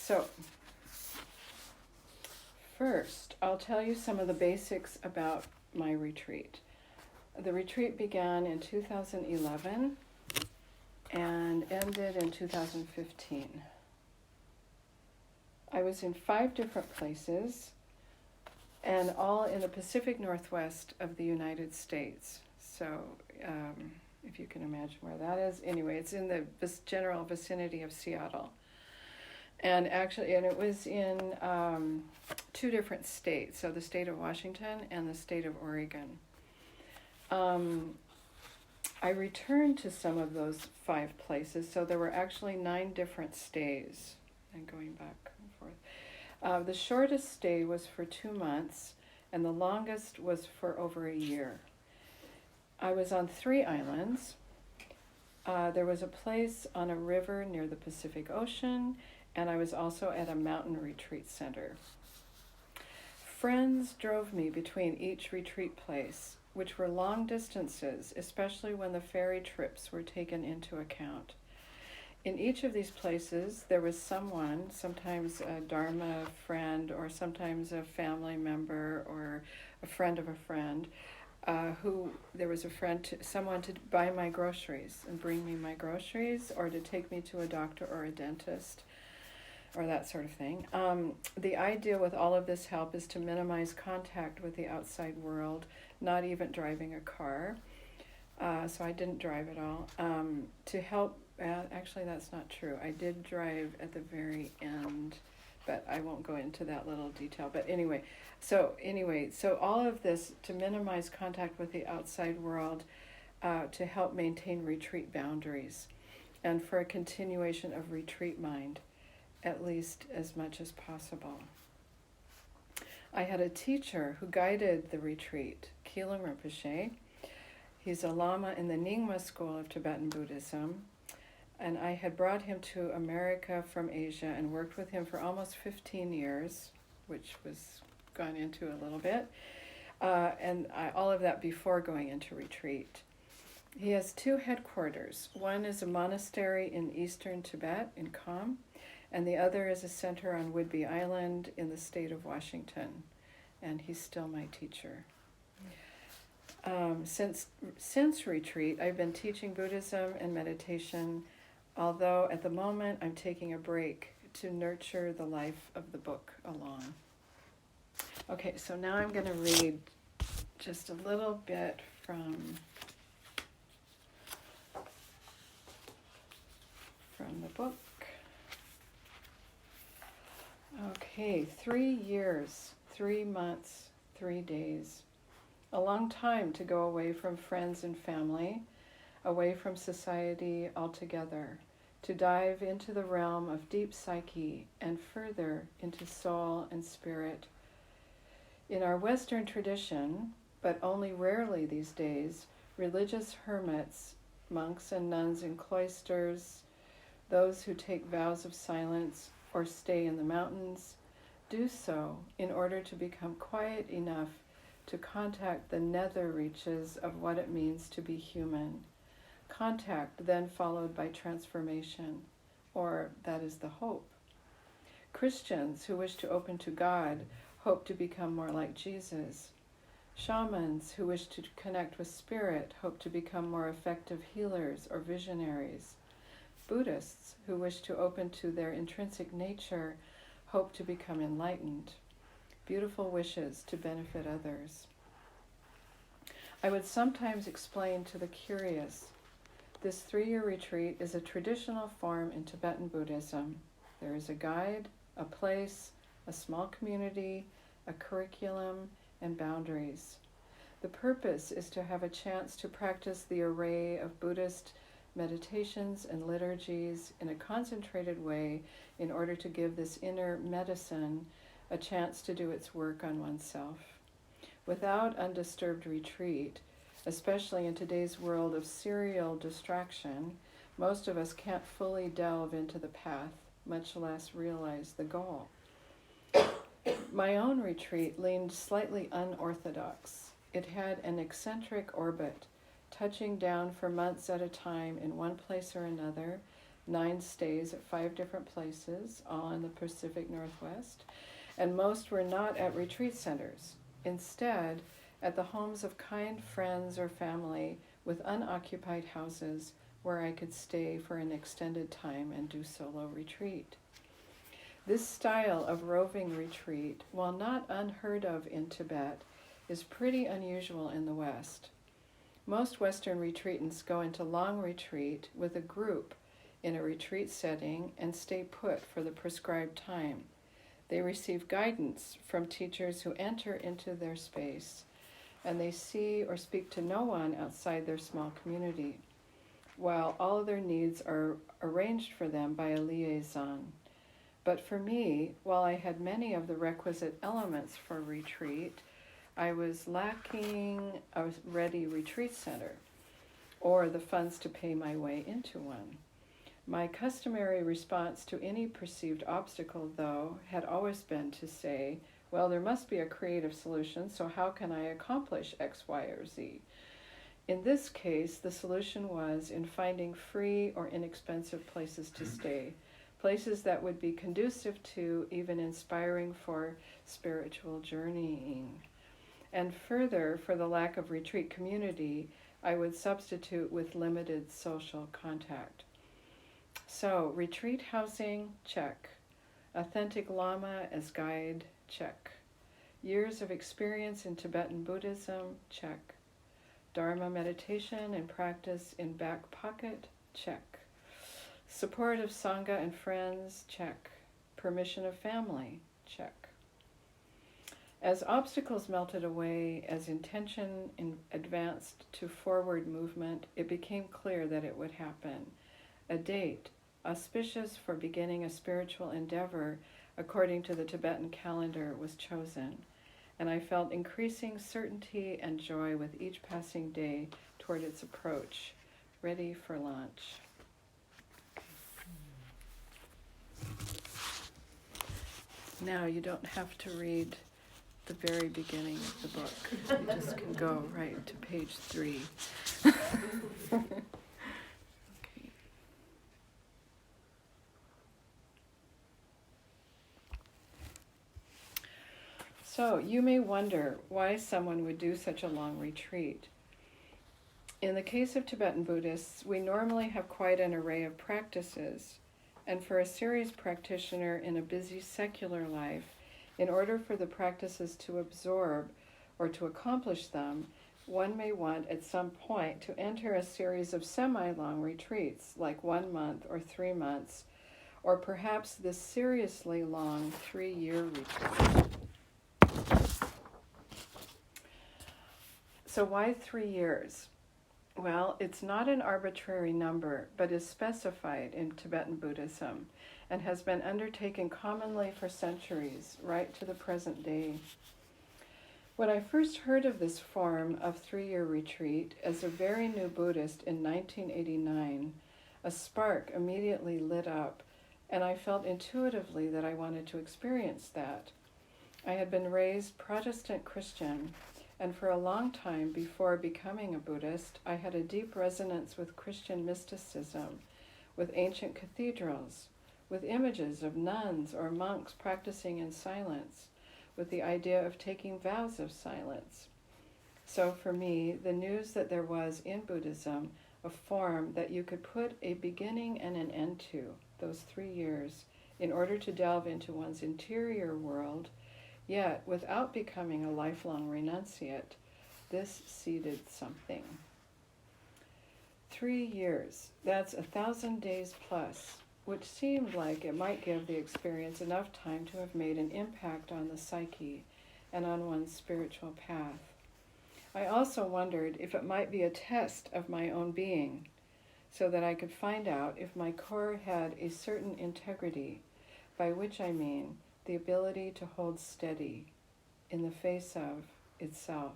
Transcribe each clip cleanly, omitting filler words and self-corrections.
So, first, I'll tell you some of the basics about my retreat. The retreat began in 2011 and ended in 2015. I was in 5 different places, and all in the Pacific Northwest of the United States. So, if you can imagine where that is. Anyway, it's in the general vicinity of Seattle. And it was in 2 different states, so the state of Washington and the state of Oregon. I returned to some of those 5 places, so there were actually 9 different stays, and going back and forth. The shortest stay was for 2 months, and the longest was for over a year. I was on 3 islands. There was a place on a river near the Pacific Ocean, and I was also at a mountain retreat center. Friends drove me between each retreat place, which were long distances, especially when the ferry trips were taken into account. In each of these places, there was someone, sometimes a Dharma friend, or sometimes a family member, or a friend of a friend, someone to buy my groceries and bring me my groceries, or to take me to a doctor or a dentist, or that sort of thing. The idea with all of this help is to minimize contact with the outside world, not even driving a car. So I didn't drive at all. To help, actually that's not true. I did drive at the very end, but I won't go into that little detail. But anyway, so all of this to minimize contact with the outside world, to help maintain retreat boundaries, and for a continuation of retreat mind, at least as much as possible. I had a teacher who guided the retreat, Keelam Rinpoche. He's a Lama in the Nyingma school of Tibetan Buddhism, and I had brought him to America from Asia and worked with him for almost 15 years, which was gone into a little bit, all of that before going into retreat. He has 2 headquarters. One is a monastery in eastern Tibet, in Kham, and the other is a center on Whidbey Island in the state of Washington, and he's still my teacher. Since retreat, I've been teaching Buddhism and meditation, although at the moment I'm taking a break to nurture the life of the book along. Okay, so now I'm going to read just a little bit from the book. Okay, 3 years, 3 months, 3 days. A long time to go away from friends and family, away from society altogether, to dive into the realm of deep psyche and further into soul and spirit. In our Western tradition, but only rarely these days, religious hermits, monks and nuns in cloisters, those who take vows of silence or stay in the mountains, do so in order to become quiet enough to contact the nether reaches of what it means to be human. Contact then followed by transformation, or that is the hope. Christians who wish to open to God hope to become more like Jesus. Shamans who wish to connect with spirit hope to become more effective healers or visionaries. Buddhists who wish to open to their intrinsic nature hope to become enlightened. Beautiful wishes to benefit others. I would sometimes explain to the curious, this 3-year retreat is a traditional form in Tibetan Buddhism. There is a guide, a place, a small community, a curriculum, and boundaries. The purpose is to have a chance to practice the array of Buddhist meditations and liturgies in a concentrated way in order to give this inner medicine a chance to do its work on oneself. Without undisturbed retreat, especially in today's world of serial distraction, most of us can't fully delve into the path, much less realize the goal. My own retreat leaned slightly unorthodox. It had an eccentric orbit, touching down for months at a time in one place or another, 9 stays at 5 different places, all in the Pacific Northwest, and most were not at retreat centers. Instead, at the homes of kind friends or family with unoccupied houses where I could stay for an extended time and do solo retreat. This style of roving retreat, while not unheard of in Tibet, is pretty unusual in the West. Most Western retreatants go into long retreat with a group in a retreat setting and stay put for the prescribed time. They receive guidance from teachers who enter into their space, and they see or speak to no one outside their small community, while all of their needs are arranged for them by a liaison. But for me, while I had many of the requisite elements for retreat, I was lacking a ready retreat center or the funds to pay my way into one. My customary response to any perceived obstacle, though, had always been to say, well, there must be a creative solution, so how can I accomplish X, Y, or Z? In this case, the solution was in finding free or inexpensive places to stay, places that would be conducive to, even inspiring for, spiritual journeying. And further, for the lack of retreat community, I would substitute with limited social contact. So, retreat housing, check. Authentic Lama as guide, check. Years of experience in Tibetan Buddhism, check. Dharma meditation and practice in back pocket, check. Support of Sangha and friends, check. Permission of family, check. As obstacles melted away, as intention advanced to forward movement, it became clear that it would happen. A date, auspicious for beginning a spiritual endeavor, according to the Tibetan calendar, was chosen, and I felt increasing certainty and joy with each passing day toward its approach, ready for launch. Now you don't have to read the very beginning of the book. You just can go right to page 3. Okay. So you may wonder why someone would do such a long retreat. In the case of Tibetan Buddhists, we normally have quite an array of practices, and for a serious practitioner in a busy secular life, in order for the practices to absorb or to accomplish them, one may want at some point to enter a series of semi-long retreats, like 1 month or 3 months, or perhaps this seriously long 3-year retreat. So why 3 years? Well, it's not an arbitrary number, but is specified in Tibetan Buddhism and has been undertaken commonly for centuries, right to the present day. When I first heard of this form of 3-year retreat as a very new Buddhist in 1989, a spark immediately lit up, and I felt intuitively that I wanted to experience that. I had been raised Protestant Christian, and for a long time before becoming a Buddhist, I had a deep resonance with Christian mysticism, with ancient cathedrals, with images of nuns or monks practicing in silence, with the idea of taking vows of silence. So for me, the news that there was in Buddhism a form that you could put a beginning and an end to, those 3 years, in order to delve into one's interior world, yet without becoming a lifelong renunciate, this seeded something. 3 years, that's 1,000 days plus, which seemed like it might give the experience enough time to have made an impact on the psyche and on one's spiritual path. I also wondered if it might be a test of my own being, so that I could find out if my core had a certain integrity, by which I mean the ability to hold steady in the face of itself.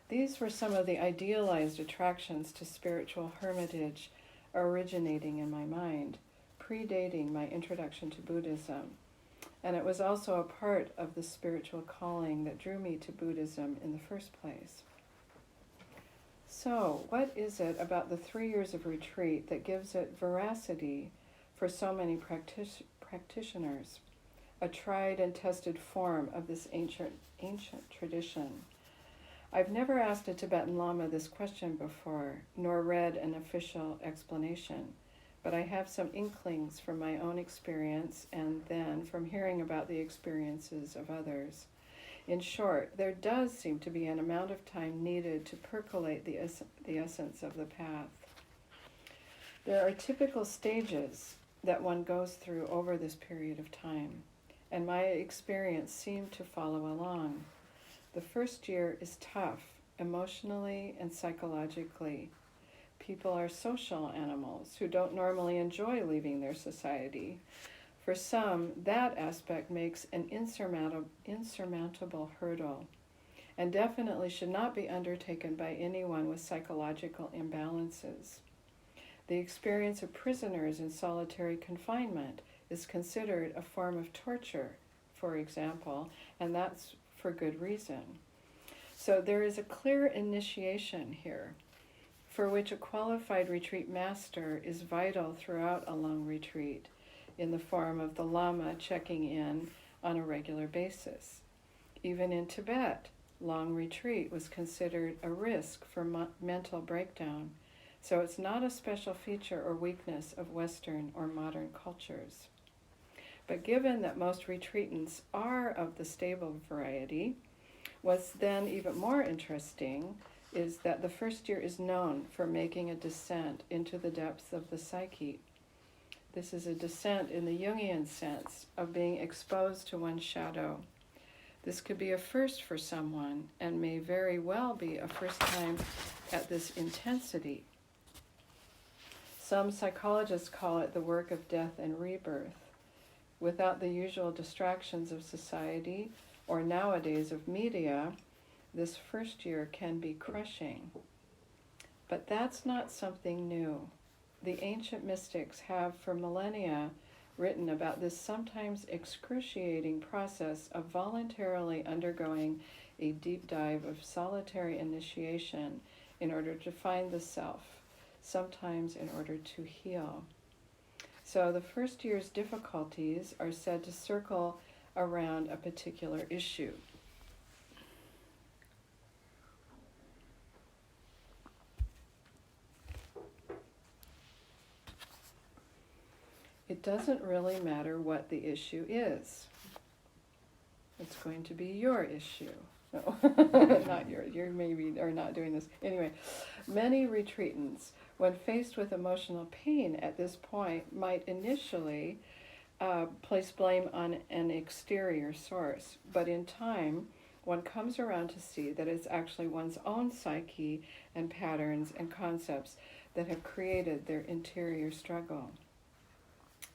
These were some of the idealized attractions to spiritual hermitage originating in my mind, predating my introduction to Buddhism, and it was also a part of the spiritual calling that drew me to Buddhism in the first place. So, what is it about the 3 years of retreat that gives it veracity for so many practitioners? A tried and tested form of this ancient tradition. I've never asked a Tibetan Lama this question before, nor read an official explanation, but I have some inklings from my own experience and then from hearing about the experiences of others. In short, there does seem to be an amount of time needed to percolate the essence of the path. There are typical stages that one goes through over this period of time, and my experience seemed to follow along. The first year is tough, emotionally and psychologically. People are social animals who don't normally enjoy leaving their society. For some, that aspect makes an insurmountable hurdle, and definitely should not be undertaken by anyone with psychological imbalances. The experience of prisoners in solitary confinement is considered a form of torture, for example, and that's for good reason. So there is a clear initiation here, for which a qualified retreat master is vital throughout a long retreat, in the form of the Lama checking in on a regular basis. Even in Tibet, long retreat was considered a risk for mental breakdown, so it's not a special feature or weakness of Western or modern cultures. But given that most retreatants are of the stable variety, what's then even more interesting is that the first year is known for making a descent into the depths of the psyche. This is a descent in the Jungian sense of being exposed to one's shadow. This could be a first for someone and may very well be a first time at this intensity. Some psychologists call it the work of death and rebirth. Without the usual distractions of society or nowadays of media, this first year can be crushing. But that's not something new. The ancient mystics have for millennia written about this sometimes excruciating process of voluntarily undergoing a deep dive of solitary initiation in order to find the self, sometimes in order to heal. So the first year's difficulties are said to circle around a particular issue. It doesn't really matter what the issue is. It's going to be your issue. No, not yours. You maybe are not doing this. Anyway, many retreatants, when faced with emotional pain at this point, might initially place blame on an exterior source. But in time, one comes around to see that it's actually one's own psyche and patterns and concepts that have created their interior struggle.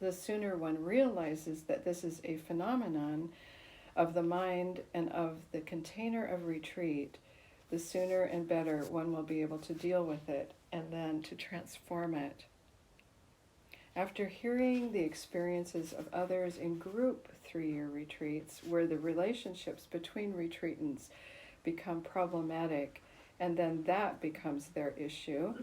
The sooner one realizes that this is a phenomenon of the mind and of the container of retreat, the sooner and better one will be able to deal with it and then to transform it. After hearing the experiences of others in group 3-year retreats, where the relationships between retreatants become problematic, and then that becomes their issue,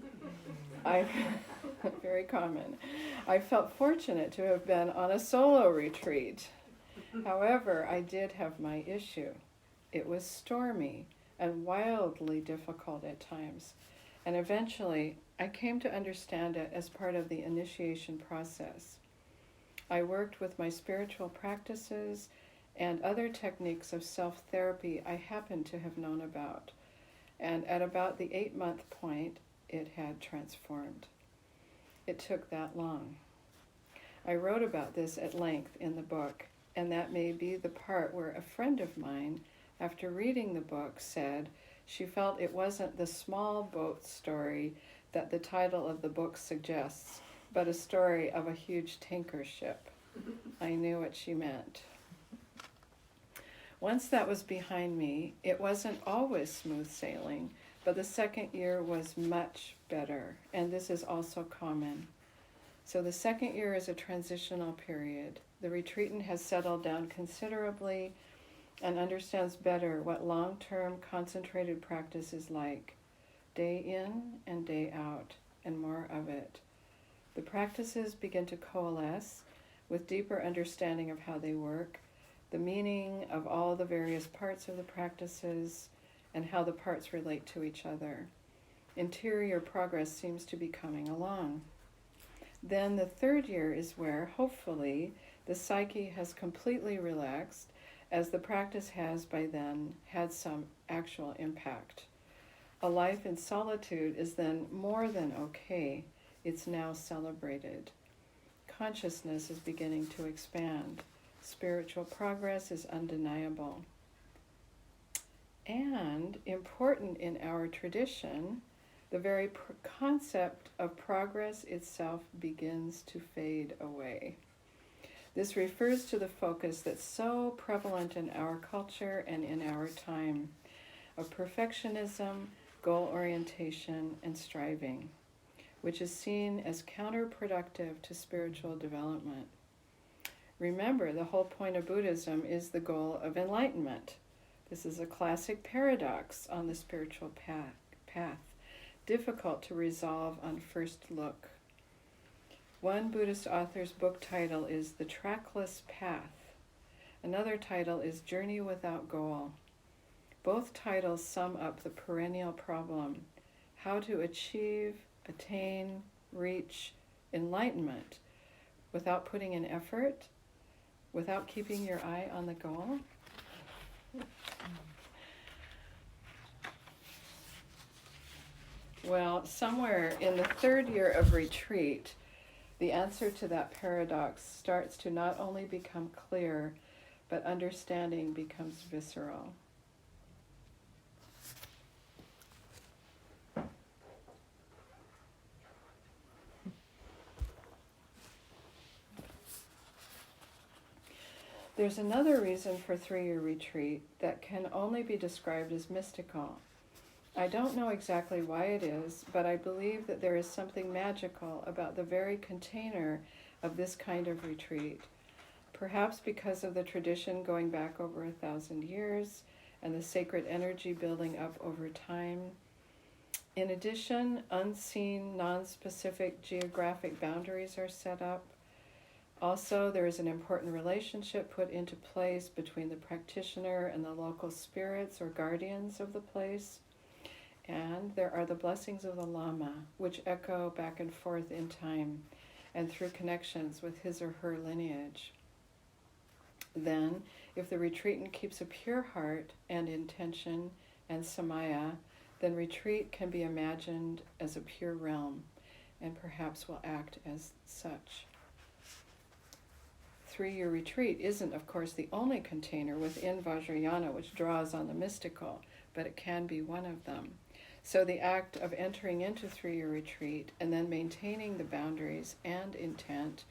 very common. I felt fortunate to have been on a solo retreat. However, I did have my issue. It was stormy and wildly difficult at times, and eventually I came to understand it as part of the initiation process. I worked with my spiritual practices and other techniques of self-therapy I happened to have known about, and at about the 8-month point, it had transformed. It took that long. I wrote about this at length in the book, and that may be the part where a friend of mine, after reading the book, said she felt it wasn't the small boat story that the title of the book suggests, but a story of a huge tanker ship. I knew what she meant. Once that was behind me, it wasn't always smooth sailing, but the second year was much better, and this is also common. So the second year is a transitional period. The retreatant has settled down considerably and understands better what long-term concentrated practice is like. day in and day out, and more of it. The practices begin to coalesce with deeper understanding of how they work, the meaning of all the various parts of the practices, and how the parts relate to each other. Interior progress seems to be coming along. Then the third year is where, hopefully, the psyche has completely relaxed, as the practice has by then had some actual impact. A life in solitude is then more than okay. It's now celebrated. Consciousness is beginning to expand. Spiritual progress is undeniable. And important in our tradition, the very concept of progress itself begins to fade away. This refers to the focus that's so prevalent in our culture and in our time of perfectionism, goal orientation, and striving, which is seen as counterproductive to spiritual development. Remember, the whole point of Buddhism is the goal of enlightenment. This is a classic paradox on the spiritual path, difficult to resolve on first look. One Buddhist author's book title is The Trackless Path. Another title is Journey Without Goal. Both titles sum up the perennial problem, how to achieve, attain, reach enlightenment without putting in effort, without keeping your eye on the goal. Well, somewhere in the third year of retreat, the answer to that paradox starts to not only become clear, but understanding becomes visceral. There's another reason for 3-year retreat that can only be described as mystical. I don't know exactly why it is, but I believe that there is something magical about the very container of this kind of retreat. Perhaps because of the tradition going back over 1,000 years and the sacred energy building up over time. In addition, unseen, non-specific geographic boundaries are set up. Also, there is an important relationship put into place between the practitioner and the local spirits or guardians of the place. And there are the blessings of the Lama, which echo back and forth in time and through connections with his or her lineage. Then, if the retreatant keeps a pure heart and intention and samaya, then retreat can be imagined as a pure realm and perhaps will act as such. 3-year retreat isn't, of course, the only container within Vajrayana which draws on the mystical, but it can be one of them. So the act of entering into 3-year retreat and then maintaining the boundaries and intent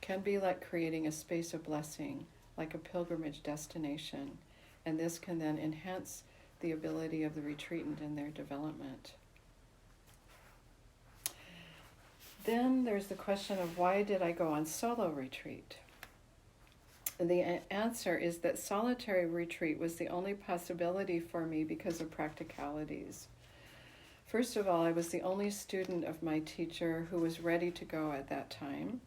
can be like creating a space of blessing, like a pilgrimage destination, and this can then enhance the ability of the retreatant in their development. Then there's the question of why did I go on solo retreat? The answer is that solitary retreat was the only possibility for me because of practicalities. First of all, I was the only student of my teacher who was ready to go at that time,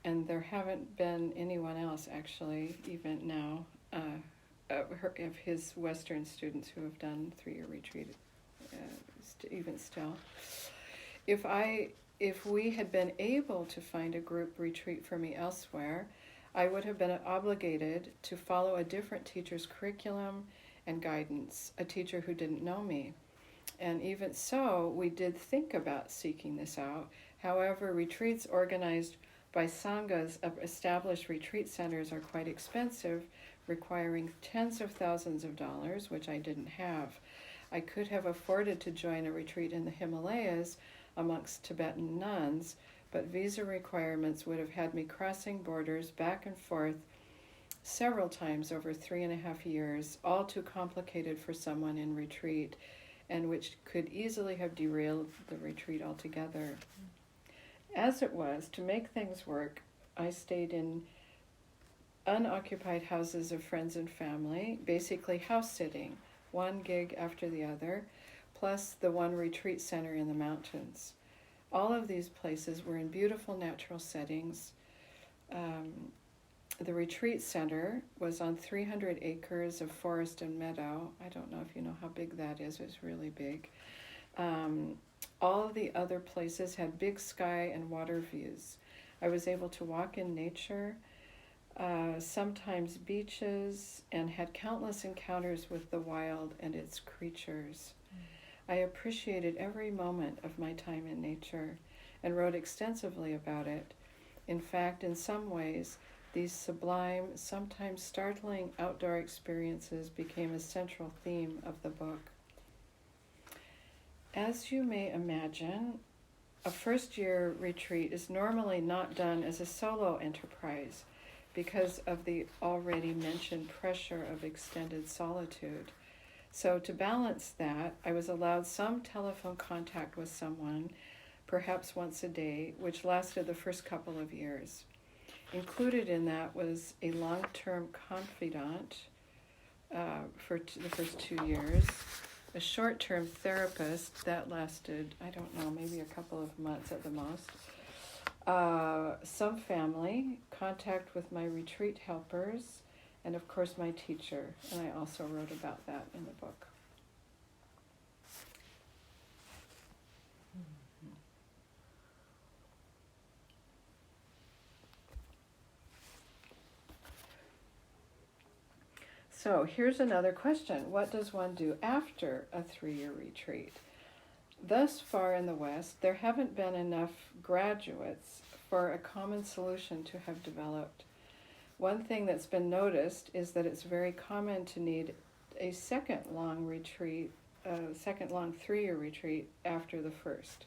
and there haven't been anyone else actually, even now, of his Western students who have done 3-year retreat, even still. If we had been able to find a group retreat for me elsewhere, I would have been obligated to follow a different teacher's curriculum and guidance, a teacher who didn't know me. And even so, we did think about seeking this out. However, retreats organized by sanghas of established retreat centers are quite expensive, requiring tens of thousands of dollars, which I didn't have. I could have afforded to join a retreat in the Himalayas amongst Tibetan nuns, but visa requirements would have had me crossing borders back and forth several times over 3.5 years, all too complicated for someone in retreat, and which could easily have derailed the retreat altogether. As it was, to make things work, I stayed in unoccupied houses of friends and family, basically house sitting, one gig after the other, plus the one retreat center in the mountains. All of these places were in beautiful natural settings. The retreat center was on 300 acres of forest and meadow. I don't know if you know how big that is. It's really big. All of the other places had big sky and water views. I was able to walk in nature, sometimes beaches, and had countless encounters with the wild and its creatures. I appreciated every moment of my time in nature and wrote extensively about it. In fact, in some ways, these sublime, sometimes startling outdoor experiences became a central theme of the book. As you may imagine, a first-year retreat is normally not done as a solo enterprise because of the already mentioned pressure of extended solitude. So to balance that, I was allowed some telephone contact with someone, perhaps once a day, which lasted the first couple of years. Included in that was a long-term confidant for the first 2 years, a short-term therapist that lasted, I don't know, maybe a couple of months at the most, some family, contact with my retreat helpers, and of course my teacher, and I also wrote about that in the book. So here's another question. What does one do after a 3-year retreat? Thus far in the West, there haven't been enough graduates for a common solution to have developed. One thing that's been noticed is that it's very common to need a second long 3-year retreat after the first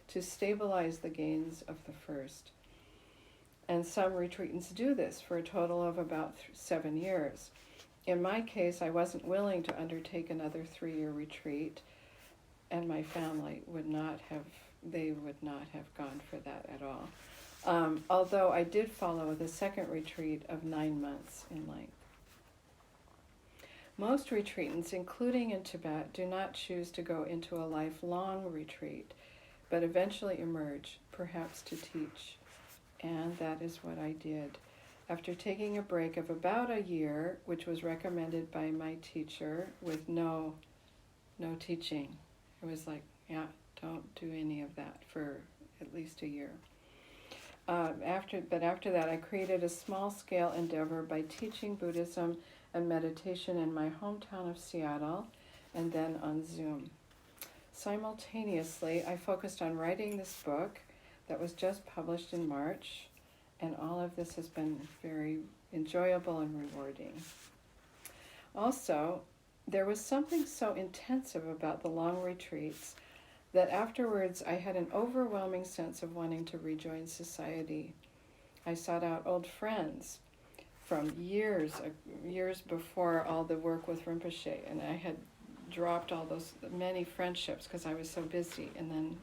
to stabilize the gains of the first. And some retreatants do this for a total of about 7 years. In my case, I wasn't willing to undertake another 3-year retreat, and my family would not have gone for that at all. Although I did follow the second retreat of 9 months in length. Most retreatants, including in Tibet, do not choose to go into a lifelong retreat, but eventually emerge, perhaps to teach. And that is what I did. After taking a break of about a year, which was recommended by my teacher, with no teaching. It was like, don't do any of that for at least a year. After that, I created a small-scale endeavor by teaching Buddhism and meditation in my hometown of Seattle, and then on Zoom. Simultaneously, I focused on writing this book that was just published in March, and all of this has been very enjoyable and rewarding. Also, there was something so intensive about the long retreats that afterwards I had an overwhelming sense of wanting to rejoin society. I sought out old friends from years before all the work with Rinpoche, and I had dropped all those many friendships because I was so busy, and then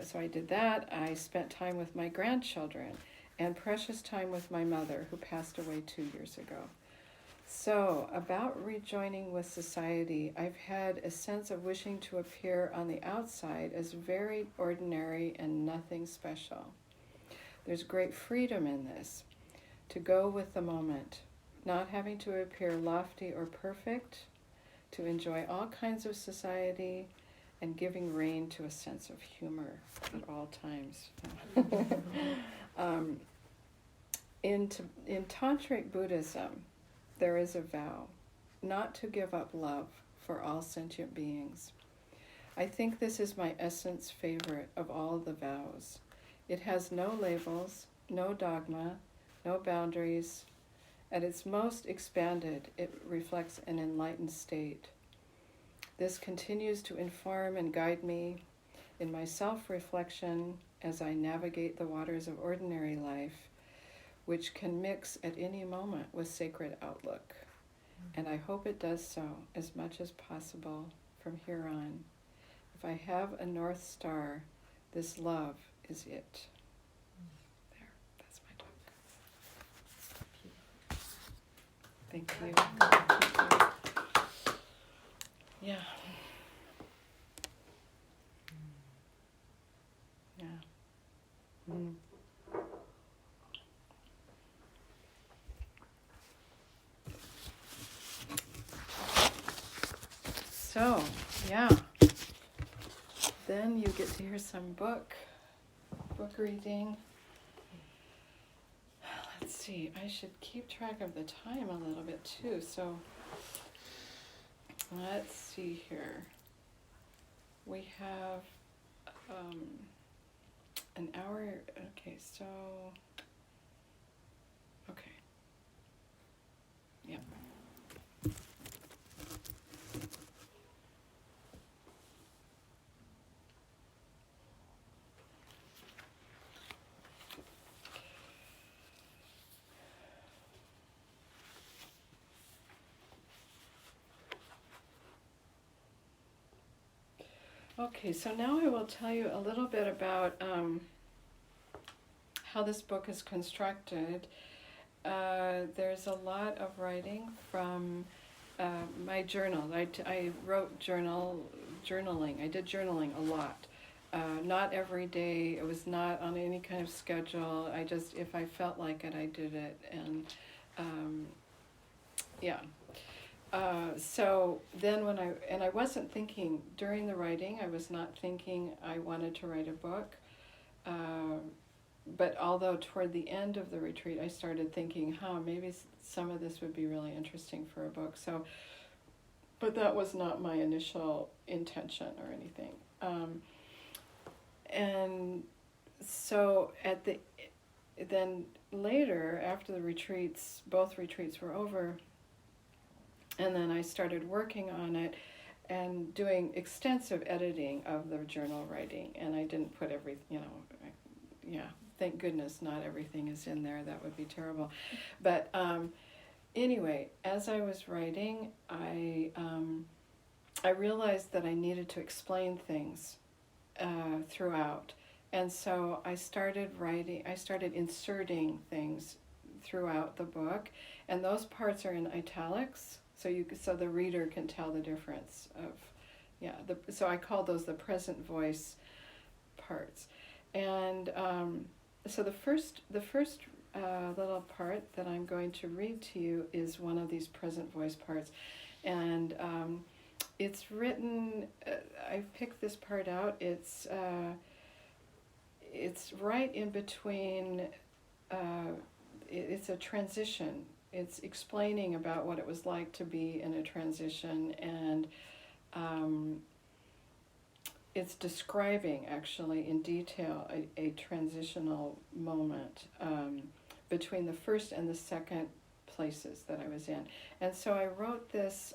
so I did that. I spent time with my grandchildren and precious time with my mother, who passed away 2 years ago. So, about rejoining with society, I've had a sense of wishing to appear on the outside as very ordinary and nothing special. There's great freedom in this, to go with the moment, not having to appear lofty or perfect, to enjoy all kinds of society, and giving rein to a sense of humor at all times. In Tantric Buddhism, there is a vow not to give up love for all sentient beings. I think this is my essence favorite of all the vows. It has no labels, no dogma, no boundaries. At its most expanded, it reflects an enlightened state. This continues to inform and guide me in my self-reflection as I navigate the waters of ordinary life, which can mix at any moment with sacred outlook. And I hope it does so as much as possible from here on. If I have a North Star, this love is it. There, that's my talk. Thank you. Yeah. so, yeah. Then you get to hear some book reading. Let's see, I should keep track of the time a little bit too, so let's see here. We have an hour, okay, so, okay, yeah. Okay, so now I will tell you a little bit about how this book is constructed. There's a lot of writing from my journal. I wrote journaling. I did journaling a lot. Not every day. It was not on any kind of schedule. I just, if I felt like it, I did it. And yeah. So then I wasn't thinking, during the writing, I was not thinking I wanted to write a book. But although toward the end of the retreat, I started thinking, maybe some of this would be really interesting for a book. So, but that was not my initial intention or anything. And so then later, after the retreats, both retreats were over, and then I started working on it and doing extensive editing of the journal writing. And I didn't put thank goodness not everything is in there. That would be terrible. But anyway, as I was writing, I realized that I needed to explain things throughout. And so I started inserting things throughout the book. And those parts are in italics. So the reader can tell the difference of, so I call those the present voice parts. And so the first little part that I'm going to read to you is one of these present voice parts. And it's written, I picked this part out, it's right in between, it's a transition. It's explaining about what it was like to be in a transition, and it's describing, actually, in detail, a transitional moment between the first and the second places that I was in. And so I wrote this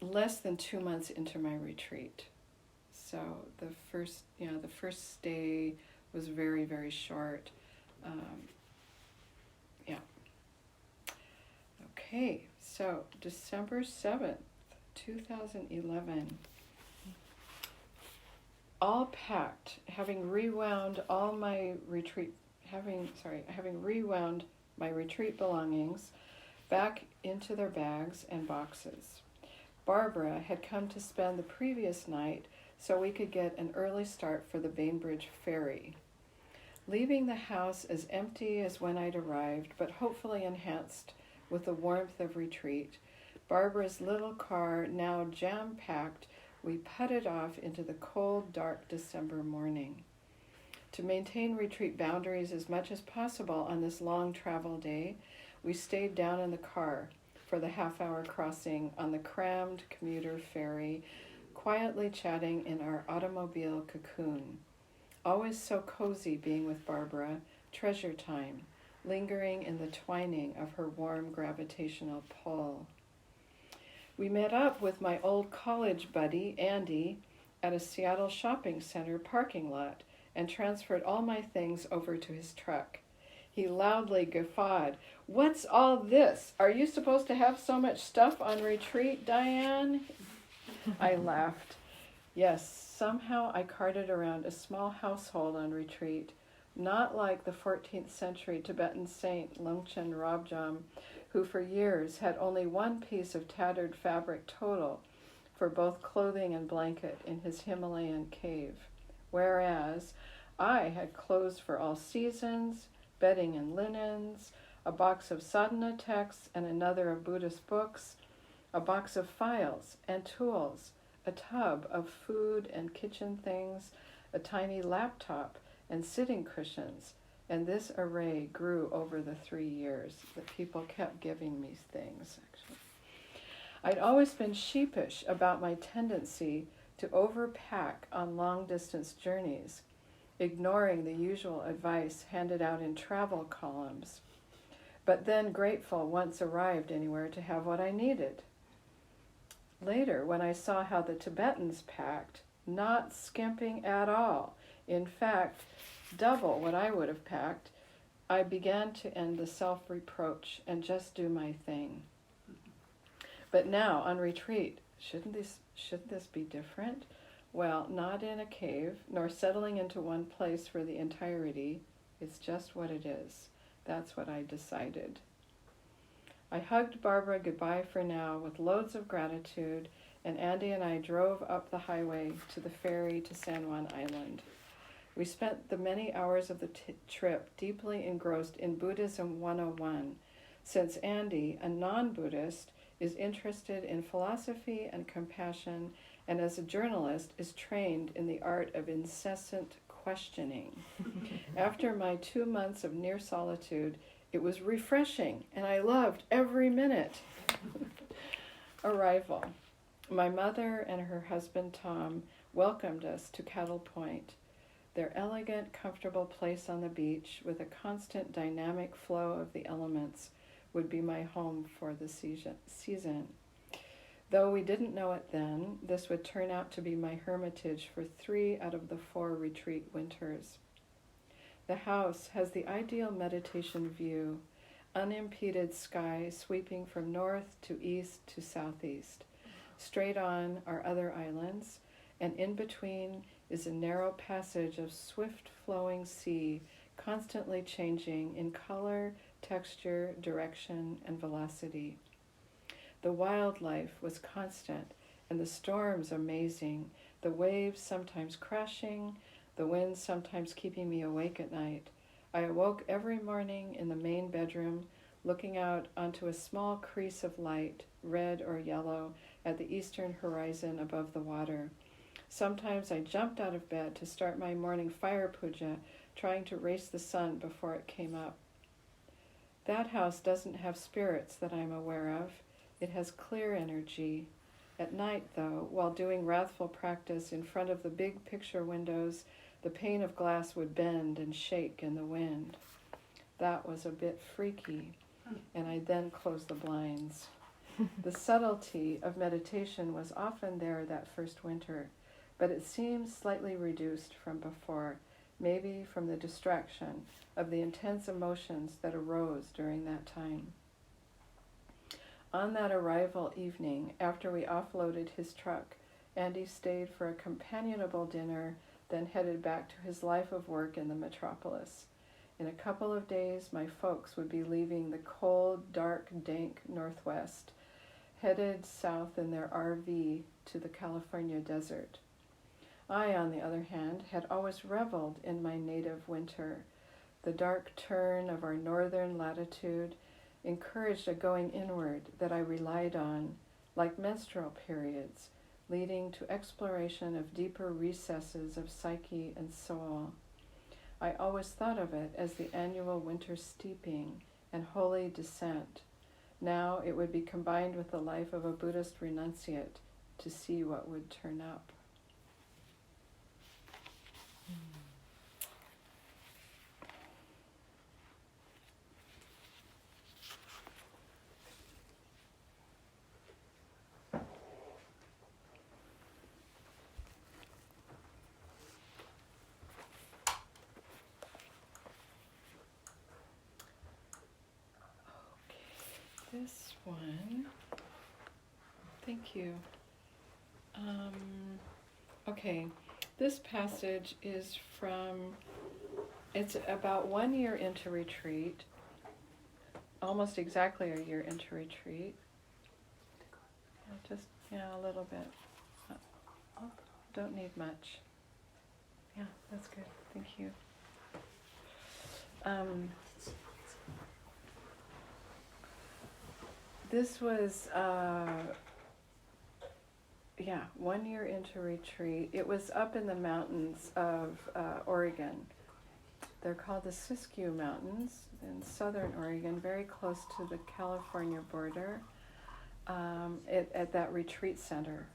less than 2 months into my retreat. So the first stay was very, very short. Okay, so December 7th, 2011. All packed, having rewound my retreat belongings back into their bags and boxes. Barbara had come to spend the previous night so we could get an early start for the Bainbridge ferry. Leaving the house as empty as when I'd arrived, but hopefully enhanced with the warmth of retreat, Barbara's little car now jam-packed, we putted off into the cold, dark December morning. To maintain retreat boundaries as much as possible on this long travel day, we stayed down in the car for the half-hour crossing on the crammed commuter ferry, quietly chatting in our automobile cocoon. Always so cozy being with Barbara, treasure time, lingering in the twining of her warm gravitational pull. We met up with my old college buddy, Andy, at a Seattle shopping center parking lot and transferred all my things over to his truck. He loudly guffawed, "What's all this? Are you supposed to have so much stuff on retreat, Diane?" I laughed. Yes, somehow I carted around a small household on retreat, not like the 14th century Tibetan saint Longchen Rabjam, who for years had only one piece of tattered fabric total for both clothing and blanket in his Himalayan cave, whereas I had clothes for all seasons, bedding and linens, a box of sadhana texts and another of Buddhist books, a box of files and tools, a tub of food and kitchen things, a tiny laptop, and sitting cushions. And this array grew over the 3 years that people kept giving me things, actually. I'd always been sheepish about my tendency to overpack on long-distance journeys, ignoring the usual advice handed out in travel columns, but then grateful once arrived anywhere to have what I needed. Later, when I saw how the Tibetans packed, not skimping at all, in fact, double what I would have packed, I began to end the self-reproach and just do my thing. But now, on retreat, shouldn't this be different? Well, not in a cave, nor settling into one place for the entirety. It's just what it is. That's what I decided. I hugged Barbara goodbye for now with loads of gratitude, and Andy and I drove up the highway to the ferry to San Juan Island. We spent the many hours of the trip deeply engrossed in Buddhism 101, since Andy, a non-Buddhist, is interested in philosophy and compassion, and as a journalist is trained in the art of incessant questioning. After my 2 months of near solitude, it was refreshing, and I loved every minute. Arrival. My mother and her husband Tom welcomed us to Cattle Point. Their elegant, comfortable place on the beach with a constant dynamic flow of the elements would be my home for the season. Though we didn't know it then, this would turn out to be my hermitage for 3 out of the 4 retreat winters. The house has the ideal meditation view, unimpeded sky sweeping from north to east to southeast. Straight on are other islands, and in between is a narrow passage of swift-flowing sea, constantly changing in color, texture, direction, and velocity. The wildlife was constant, and the storms amazing, the waves sometimes crashing, the wind sometimes keeping me awake at night. I awoke every morning in the main bedroom, looking out onto a small crease of light, red or yellow, at the eastern horizon above the water. Sometimes I jumped out of bed to start my morning fire puja, trying to race the sun before it came up. That house doesn't have spirits that I'm aware of. It has clear energy. At night, though, while doing wrathful practice in front of the big picture windows, the pane of glass would bend and shake in the wind. That was a bit freaky, and I then closed the blinds. The subtlety of meditation was often there that first winter, but it seems slightly reduced from before, maybe from the distraction of the intense emotions that arose during that time. On that arrival evening, after we offloaded his truck, Andy stayed for a companionable dinner, then headed back to his life of work in the metropolis. In a couple of days, my folks would be leaving the cold, dark, dank Northwest, headed south in their RV to the California desert. I, on the other hand, had always reveled in my native winter. The dark turn of our northern latitude encouraged a going inward that I relied on, like menstrual periods, leading to exploration of deeper recesses of psyche and soul. I always thought of it as the annual winter steeping and holy descent. Now it would be combined with the life of a Buddhist renunciate to see what would turn up. This one, thank you. Okay, this passage is it's about 1 year into retreat, almost exactly a year into retreat. A little bit. Don't need much. Yeah, that's good, thank you. This was, 1 year into retreat. It was up in the mountains of Oregon. They're called the Siskiyou Mountains in southern Oregon, very close to the California border, at that retreat center.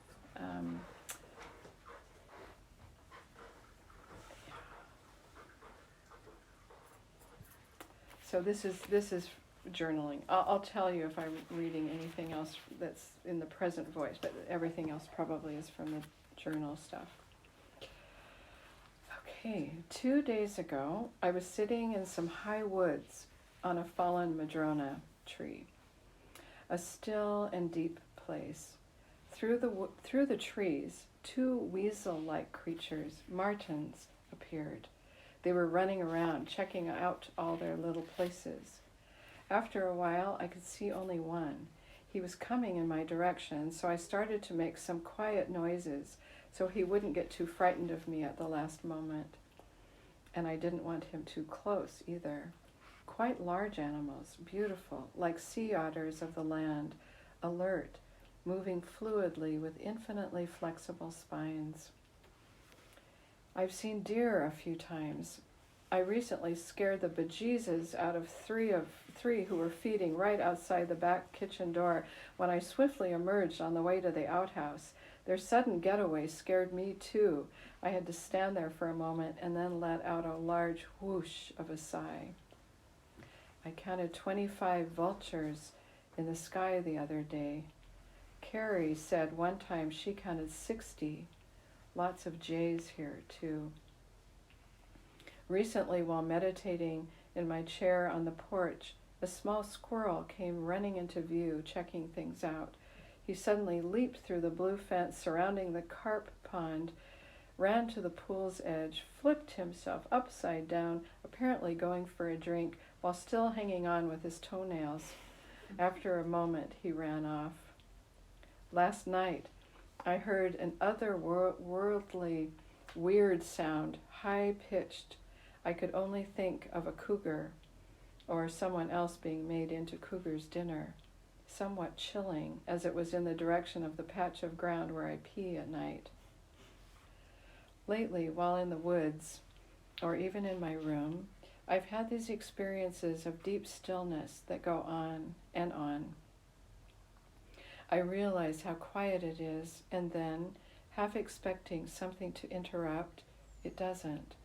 So this is journaling. I'll tell you if I'm reading anything else that's in the present voice, but everything else probably is from the journal stuff. Okay, 2 days ago, I was sitting in some high woods on a fallen madrona tree, a still and deep place. Through the trees, 2 weasel-like creatures, martens, appeared. They were running around, checking out all their little places. After a while, I could see only one. He was coming in my direction, so I started to make some quiet noises so he wouldn't get too frightened of me at the last moment. And I didn't want him too close either. Quite large animals, beautiful, like sea otters of the land, alert, moving fluidly with infinitely flexible spines. I've seen deer a few times. I recently scared the bejesus out of three who were feeding right outside the back kitchen door when I swiftly emerged on the way to the outhouse. Their sudden getaway scared me too. I had to stand there for a moment and then let out a large whoosh of a sigh. I counted 25 vultures in the sky the other day. Carrie said one time she counted 60. Lots of jays here too. Recently, while meditating in my chair on the porch, a small squirrel came running into view, checking things out. He suddenly leaped through the blue fence surrounding the carp pond, ran to the pool's edge, flipped himself upside down, apparently going for a drink, while still hanging on with his toenails. After a moment, he ran off. Last night, I heard an otherworldly, weird sound, high-pitched. I could only think of a cougar or someone else being made into cougar's dinner, somewhat chilling as it was in the direction of the patch of ground where I pee at night. Lately, while in the woods, or even in my room, I've had these experiences of deep stillness that go on and on. I realize how quiet it is, and then, half expecting something to interrupt, it doesn't.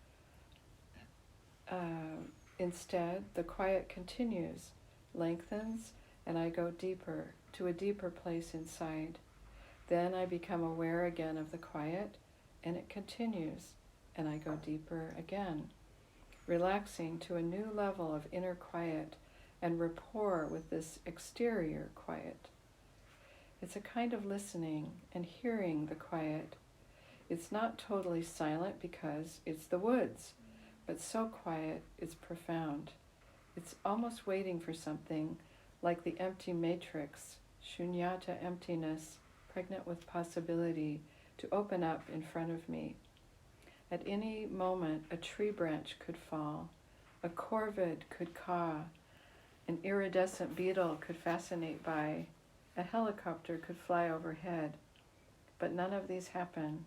Instead, the quiet continues, lengthens, and I go deeper, to a deeper place inside. Then I become aware again of the quiet, and it continues, and I go deeper again, relaxing to a new level of inner quiet and rapport with this exterior quiet. It's a kind of listening and hearing the quiet. It's not totally silent because it's the woods, but so quiet it's profound. It's almost waiting for something, like the empty matrix, shunyata emptiness, pregnant with possibility, to open up in front of me. At any moment, a tree branch could fall, a corvid could caw, an iridescent beetle could fascinate by, a helicopter could fly overhead. But none of these happen,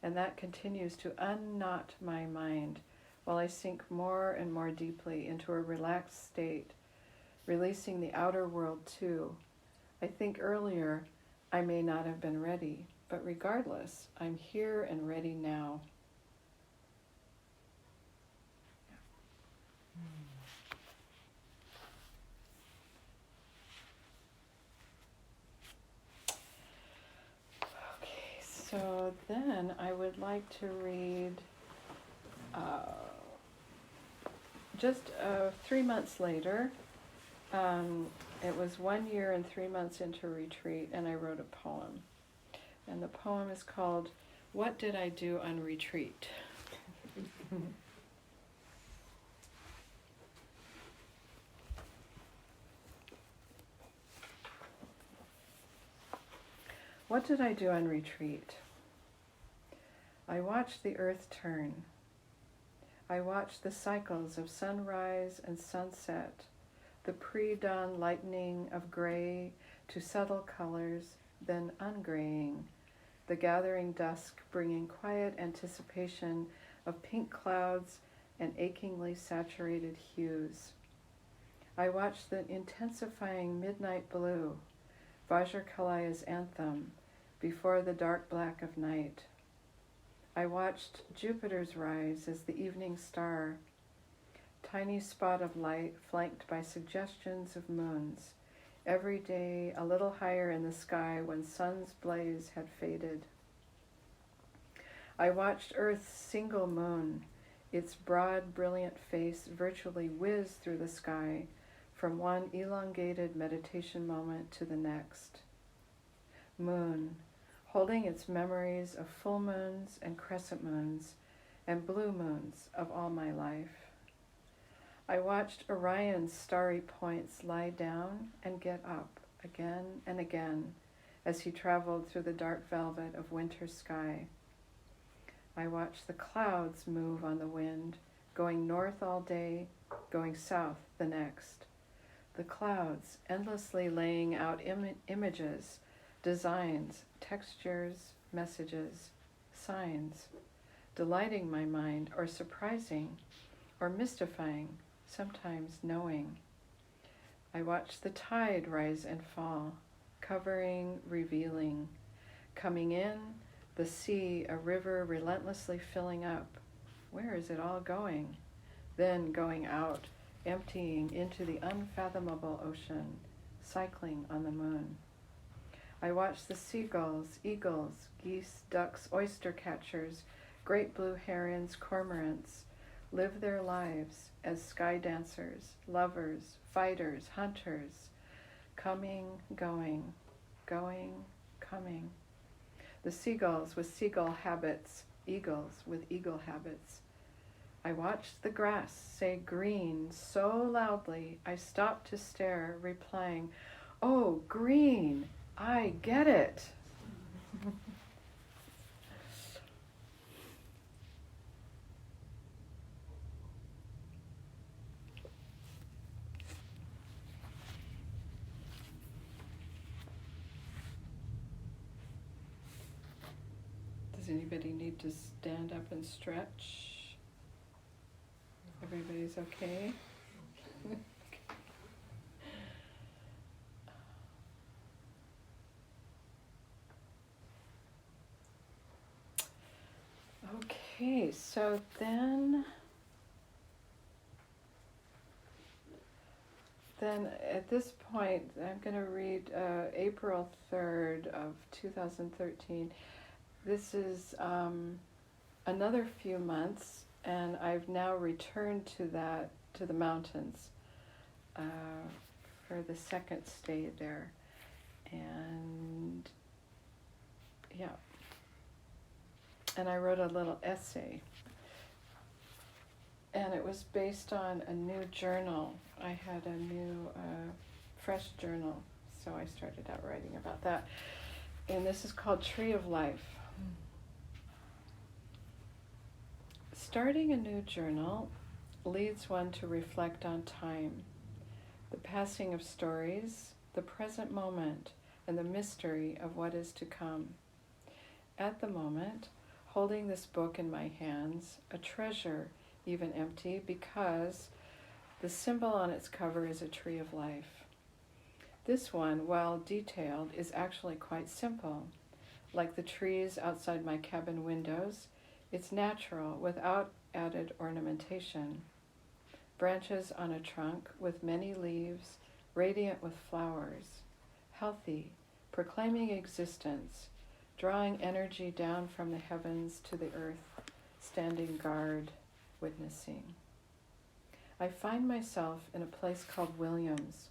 and that continues to unknot my mind while I sink more and more deeply into a relaxed state, releasing the outer world too. I think earlier I may not have been ready, but regardless, I'm here and ready now. Okay, so then I would like to read just 3 months later. It was 1 year and 3 months into retreat, and I wrote a poem. And the poem is called, What Did I Do on Retreat? What did I do on retreat? I watched the earth turn. I watched the cycles of sunrise and sunset, the pre-dawn lightening of gray to subtle colors, then ungraying, the gathering dusk bringing quiet anticipation of pink clouds and achingly saturated hues. I watched the intensifying midnight blue, Vajrakalaya's anthem, before the dark black of night. I watched Jupiter's rise as the evening star, tiny spot of light flanked by suggestions of moons, every day a little higher in the sky when sun's blaze had faded. I watched Earth's single moon, its broad, brilliant face virtually whiz through the sky from one elongated meditation moment to the next. Moon, holding its memories of full moons and crescent moons and blue moons of all my life. I watched Orion's starry points lie down and get up again and again as he traveled through the dark velvet of winter sky. I watched the clouds move on the wind, going north all day, going south the next. The clouds endlessly laying out images, designs, textures, messages, signs, delighting my mind or surprising or mystifying, sometimes knowing. I watched the tide rise and fall, covering, revealing, coming in, the sea, a river relentlessly filling up. Where is it all going? Then going out, emptying into the unfathomable ocean, cycling on the moon. I watched the seagulls, eagles, geese, ducks, oyster catchers, great blue herons, cormorants, live their lives as sky dancers, lovers, fighters, hunters, coming, going, going, coming. The seagulls with seagull habits, eagles with eagle habits. I watched the grass say green so loudly I stopped to stare, replying, "Oh, green, I get it." Does anybody need to stand up and stretch? Everybody's okay? Okay, so then at this point, I'm going to read April 3rd of 2013. This is another few months, and I've now returned to the mountains for the second stay there. And yeah. And I wrote a little essay. And it was based on a new journal. I had a new, fresh journal, so I started out writing about that. And this is called Tree of Life. Starting a new journal leads one to reflect on time, the passing of stories, the present moment, and the mystery of what is to come. At the moment, holding this book in my hands, a treasure, even empty, because the symbol on its cover is a tree of life. This one, while detailed, is actually quite simple. Like the trees outside my cabin windows, it's natural, without added ornamentation. Branches on a trunk with many leaves, radiant with flowers, healthy, proclaiming existence, drawing energy down from the heavens to the earth, standing guard, witnessing. I find myself in a place called Williams,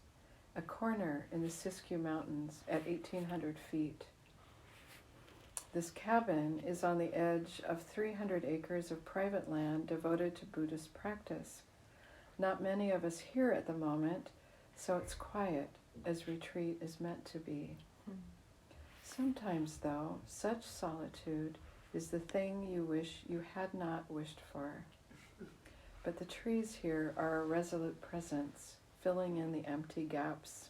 a corner in the Siskiyou Mountains at 1,800 feet. This cabin is on the edge of 300 acres of private land devoted to Buddhist practice. Not many of us here at the moment, so it's quiet, as retreat is meant to be. Sometimes, though, such solitude is the thing you wish you had not wished for. But the trees here are a resolute presence, filling in the empty gaps.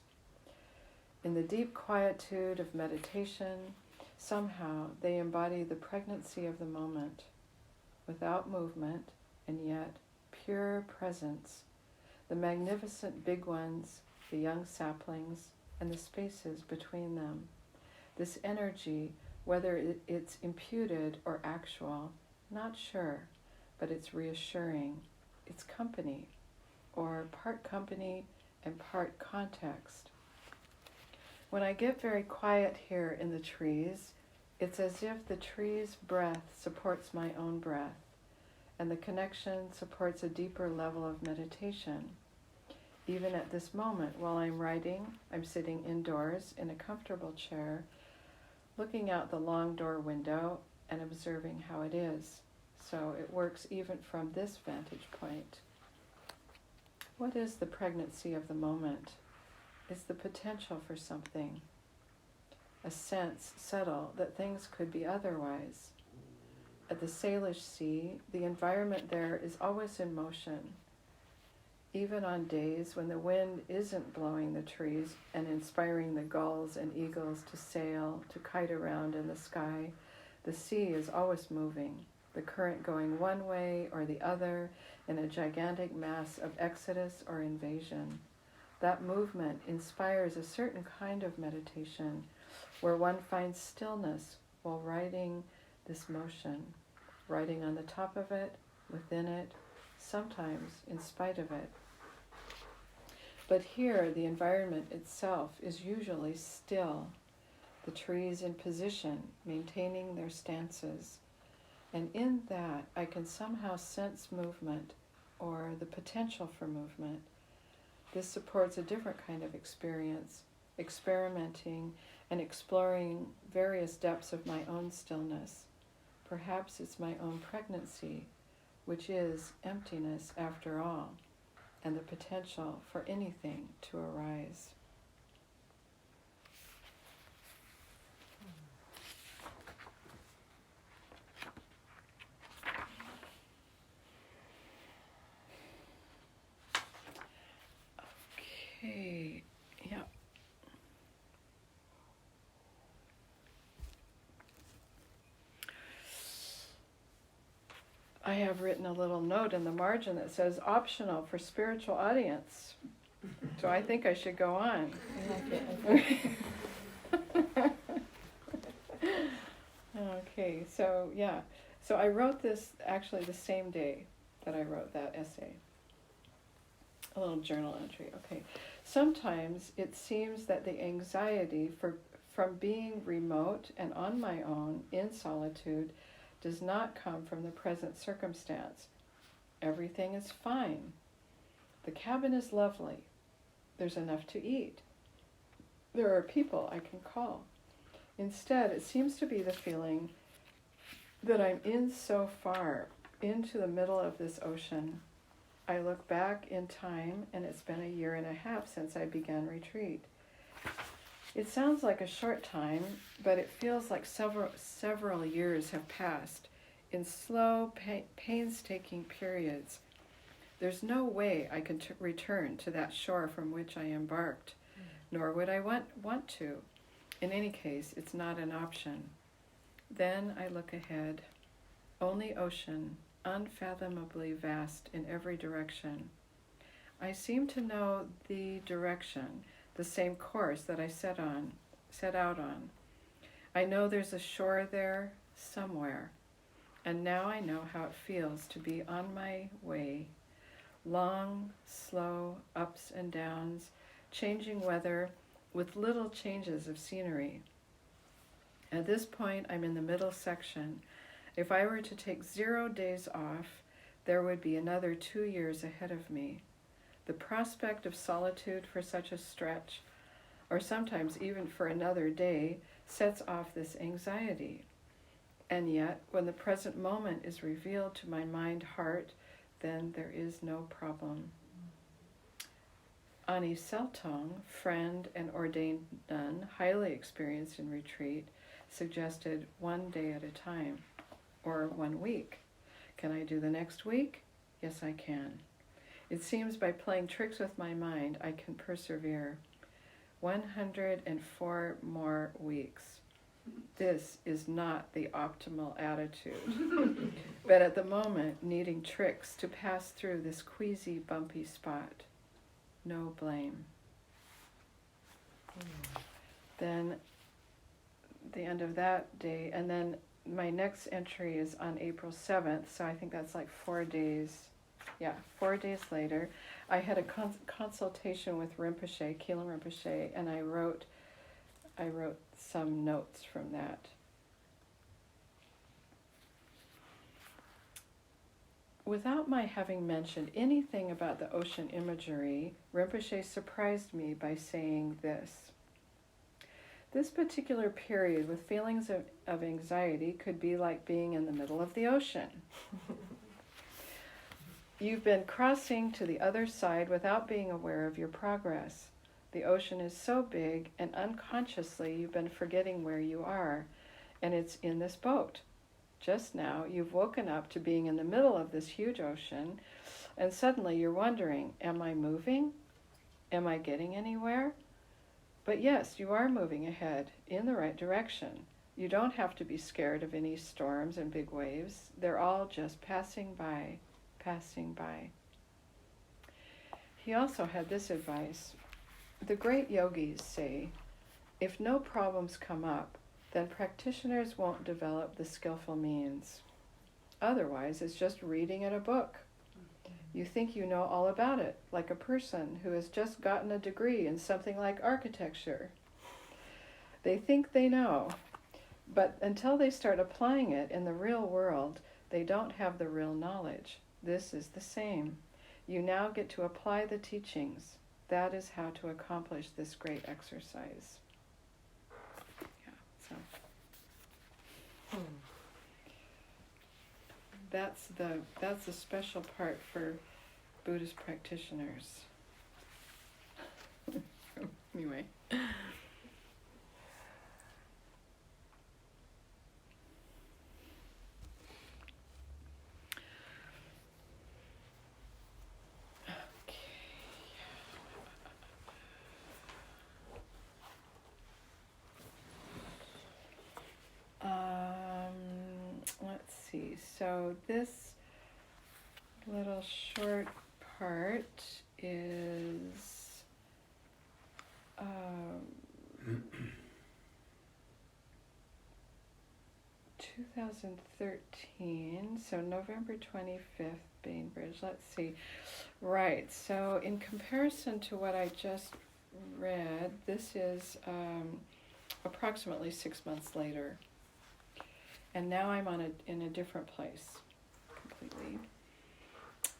In the deep quietude of meditation, somehow they embody the pregnancy of the moment, without movement and yet pure presence, the magnificent big ones, the young saplings, and the spaces between them. This energy, whether it's imputed or actual, not sure, but it's reassuring. It's company, or part company and part context. When I get very quiet here in the trees, it's as if the tree's breath supports my own breath, and the connection supports a deeper level of meditation. Even at this moment, while I'm writing, I'm sitting indoors in a comfortable chair, looking out the long door window and observing how it is. So it works even from this vantage point. What is the pregnancy of the moment? It's the potential for something, a sense subtle that things could be otherwise. At the Salish Sea, the environment there is always in motion. Even on days when the wind isn't blowing the trees and inspiring the gulls and eagles to sail, to kite around in the sky, the sea is always moving, the current going one way or the other in a gigantic mass of exodus or invasion. That movement inspires a certain kind of meditation where one finds stillness while riding this motion, riding on the top of it, within it, sometimes in spite of it. But here, the environment itself is usually still, the trees in position, maintaining their stances. And in that, I can somehow sense movement, or the potential for movement. This supports a different kind of experience, experimenting and exploring various depths of my own stillness. Perhaps it's my own pregnancy, which is emptiness after all, and the potential for anything to arise. Okay, yeah. I have written a little note in the margin that says optional for spiritual audience. So I think I should go on. Okay, so yeah. So I wrote this actually the same day that I wrote that essay. A little journal entry, okay. Sometimes it seems that the anxiety from being remote and on my own in solitude does not come from the present circumstance. Everything is fine. The cabin is lovely. There's enough to eat. There are people I can call. Instead, it seems to be the feeling that I'm in so far into the middle of this ocean. I look back in time, and it's been 1.5 years since I began retreat. It sounds like a short time, but it feels like several years have passed in slow, painstaking periods. There's no way I can return to that shore from which I embarked, nor would I want to. In any case, it's not an option. Then I look ahead. Only ocean, unfathomably vast in every direction. I seem to know the direction, the same course that I set out on. I know there's a shore there somewhere, and now I know how it feels to be on my way. Long, slow ups and downs, changing weather with little changes of scenery. At this point, I'm in the middle section. If I were to take 0 days off, there would be another 2 years ahead of me. The prospect of solitude for such a stretch, or sometimes even for another day, sets off this anxiety. And yet, when the present moment is revealed to my mind-heart, then there is no problem. Ani Seltong, friend and ordained nun, highly experienced in retreat, suggested 1 day at a time, or 1 week. Can I do the next week? Yes, I can. It seems by playing tricks with my mind, I can persevere. 104 more weeks. This is not the optimal attitude, but at the moment, needing tricks to pass through this queasy, bumpy spot. No blame. Then the end of that day, and then my next entry is on April 7th, so I think that's like 4 days. Yeah, 4 days later, I had a consultation with Rinpoche, Keelam Rinpoche, and I wrote some notes from that. Without my having mentioned anything about the ocean imagery, Rinpoche surprised me by saying this. This particular period with feelings of anxiety could be like being in the middle of the ocean. You've been crossing to the other side without being aware of your progress. The ocean is so big, and unconsciously you've been forgetting where you are, and it's in this boat. Just now, you've woken up to being in the middle of this huge ocean, and suddenly you're wondering, am I moving? Am I getting anywhere? But yes, you are moving ahead in the right direction. You don't have to be scared of any storms and big waves. They're all just passing by, passing by. He also had this advice. The great yogis say, if no problems come up, then practitioners won't develop the skillful means. Otherwise, it's just reading in a book. You think you know all about it, like a person who has just gotten a degree in something like architecture. They think they know, but until they start applying it in the real world, they don't have the real knowledge. This is the same. You now get to apply the teachings. That is how to accomplish this great exercise. Yeah, so that's the special part for Buddhist practitioners. Anyway. Let's see. So this little short part is 2013, so November 25th, Bainbridge. Let's see. Right, so in comparison to what I just read, this is approximately 6 months later. And now I'm in a different place completely.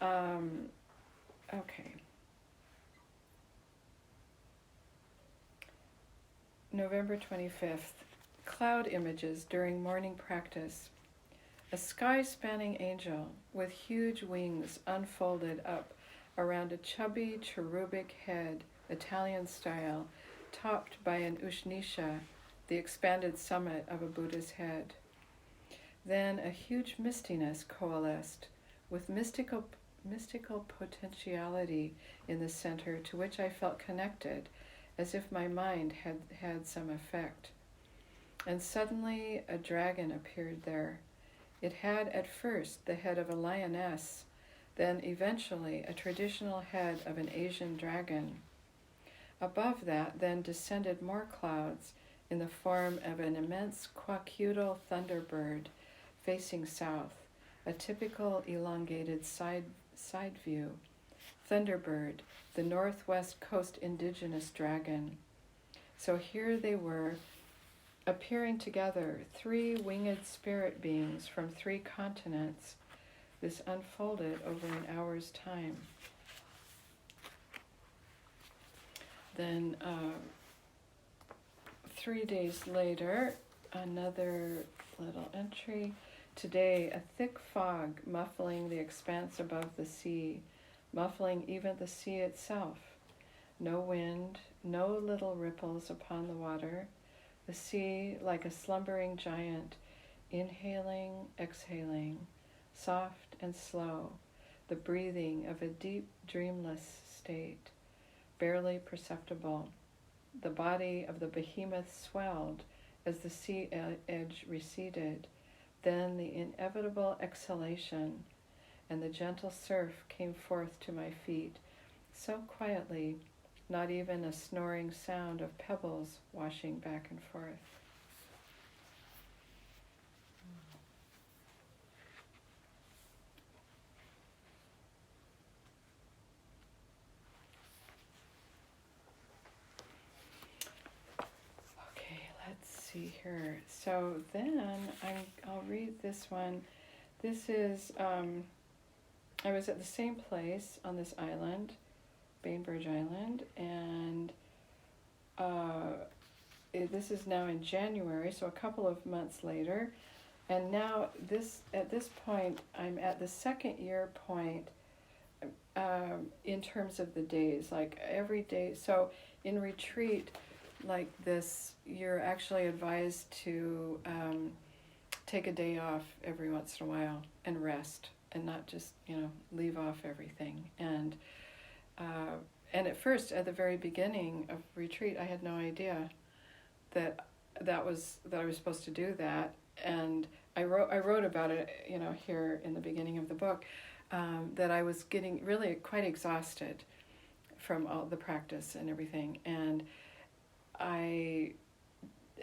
Okay. November 25th. Cloud images during morning practice. A sky-spanning angel with huge wings unfolded up around a chubby cherubic head, Italian style, topped by an ushnisha, the expanded summit of a Buddha's head. Then a huge mistiness coalesced, with mystical potentiality in the center to which I felt connected, as if my mind had had some effect. And suddenly a dragon appeared there. It had at first the head of a lioness, then eventually a traditional head of an Asian dragon. Above that then descended more clouds in the form of an immense quaqueudal thunderbird facing south, a typical elongated side view. Thunderbird, the northwest coast indigenous dragon. So here they were, appearing together, 3 winged spirit beings from 3 continents. This unfolded over an hour's time. Then 3 days later, another little entry. Today, a thick fog muffling the expanse above the sea, muffling even the sea itself. No wind, no little ripples upon the water. The sea, like a slumbering giant, inhaling, exhaling, soft and slow, the breathing of a deep, dreamless state, barely perceptible. The body of the behemoth swelled as the sea edge receded, then the inevitable exhalation, and the gentle surf came forth to my feet, so quietly, not even a snoring sound of pebbles washing back and forth. Okay, let's see here. So then I'll read this one. This is, I was at the same place on this island, Bainbridge Island, and this is now in January, so a couple of months later. And now at this point, I'm at the second year point in terms of the days, like every day. So in retreat like this, you're actually advised to take a day off every once in a while and rest, and not just, leave off everything. And at first, at the very beginning of retreat, I had no idea that I was supposed to do that. And I wrote about it, here in the beginning of the book, that I was getting really quite exhausted from all the practice and everything. And I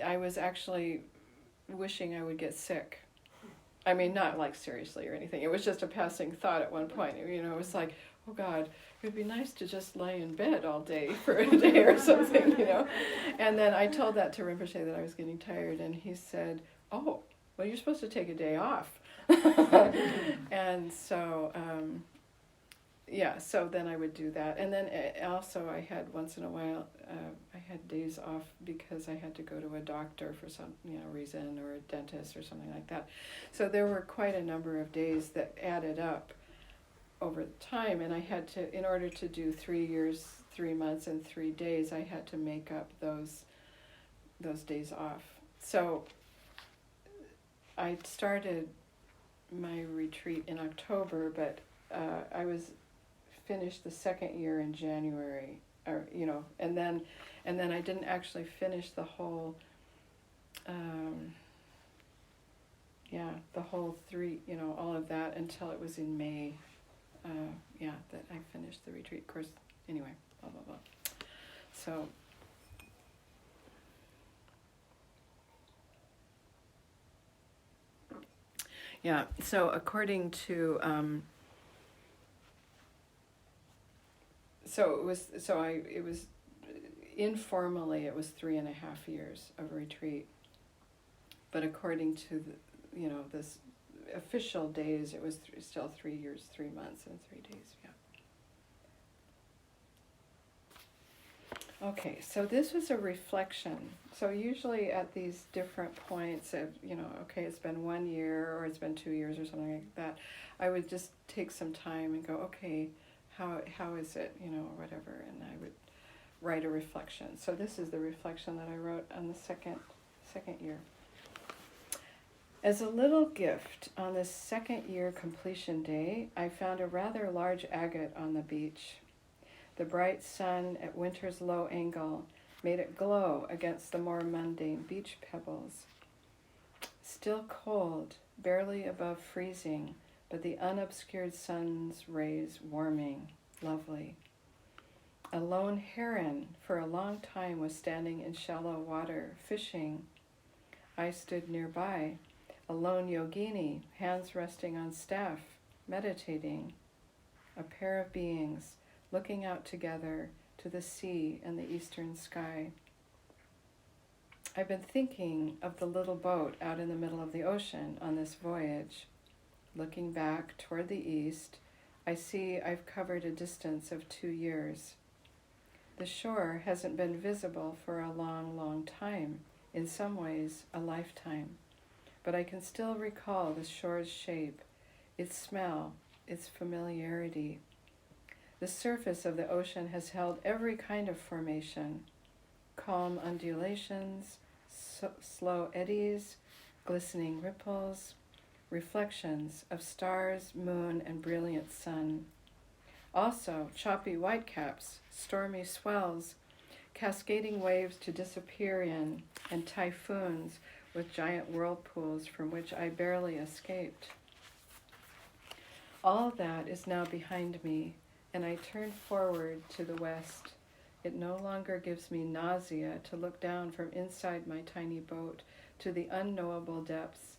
was actually wishing I would get sick. I mean, not like seriously or anything. It was just a passing thought at one point. It was like, oh God, it would be nice to just lay in bed all day for a day or something, And then I told that to Rinpoche that I was getting tired, and he said, oh, well, you're supposed to take a day off. And so, so then I would do that. And then also I had once in a while, I had days off because I had to go to a doctor for some reason, or a dentist or something like that. So there were quite a number of days that added up over time, and I had to, in order to do 3 years, 3 months, and 3 days, I had to make up those days off. So I started my retreat in October, but I was finished the second year in January, or and then I didn't actually finish the whole the whole 3, all of that until it was in May. That I finished the retreat. Of course, anyway, blah blah blah. So so according to it was informally, it was 3.5 years of retreat, but according to this official days, it was still 3 years, 3 months, and 3 days. Okay, so this was a reflection. So usually at these different points of, okay, it's been 1 year, or it's been 2 years, or something like that, I would just take some time and go, okay, how is it, or whatever, and I would write a reflection. So this is the reflection that I wrote on the second year. As a little gift, on this second year completion day, I found a rather large agate on the beach. The bright sun at winter's low angle made it glow against the more mundane beach pebbles. Still cold, barely above freezing, but the unobscured sun's rays warming, lovely. A lone heron for a long time was standing in shallow water, fishing. I stood nearby, a lone yogini, hands resting on staff, meditating. A pair of beings looking out together to the sea and the eastern sky. I've been thinking of the little boat out in the middle of the ocean on this voyage. Looking back toward the east, I see I've covered a distance of 2 years. The shore hasn't been visible for a long, long time, in some ways a lifetime. But I can still recall the shore's shape, its smell, its familiarity. The surface of the ocean has held every kind of formation: calm undulations, slow eddies, glistening ripples, reflections of stars, moon, and brilliant sun. Also, choppy whitecaps, stormy swells, cascading waves to disappear in, and typhoons with giant whirlpools from which I barely escaped. All that is now behind me, and I turn forward to the west. It no longer gives me nausea to look down from inside my tiny boat to the unknowable depths,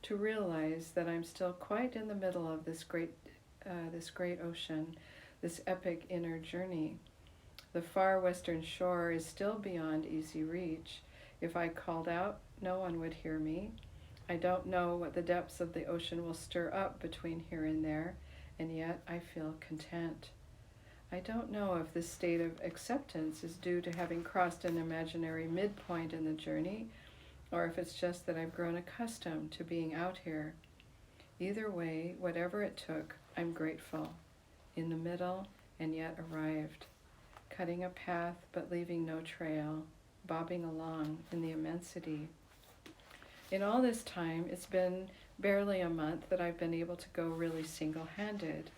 to realize that I'm still quite in the middle of this great ocean, this epic inner journey. The far western shore is still beyond easy reach. If I called out, no one would hear me. I don't know what the depths of the ocean will stir up between here and there, and yet I feel content. I don't know if this state of acceptance is due to having crossed an imaginary midpoint in the journey, or if it's just that I've grown accustomed to being out here. Either way, whatever it took, I'm grateful. In the middle, and yet arrived. Cutting a path, but leaving no trail, bobbing along in the immensity. In all this time, it's been barely a month that I've been able to go really single-handed.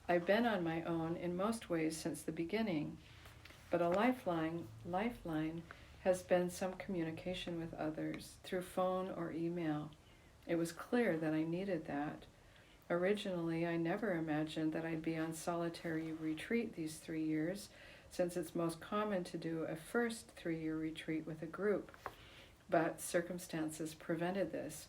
I've been on my own in most ways since the beginning, but a lifeline has been some communication with others through phone or email. It was clear that I needed that. Originally, I never imagined that I'd be on solitary retreat these 3 years, since it's most common to do a first 3-year retreat with a group, but circumstances prevented this.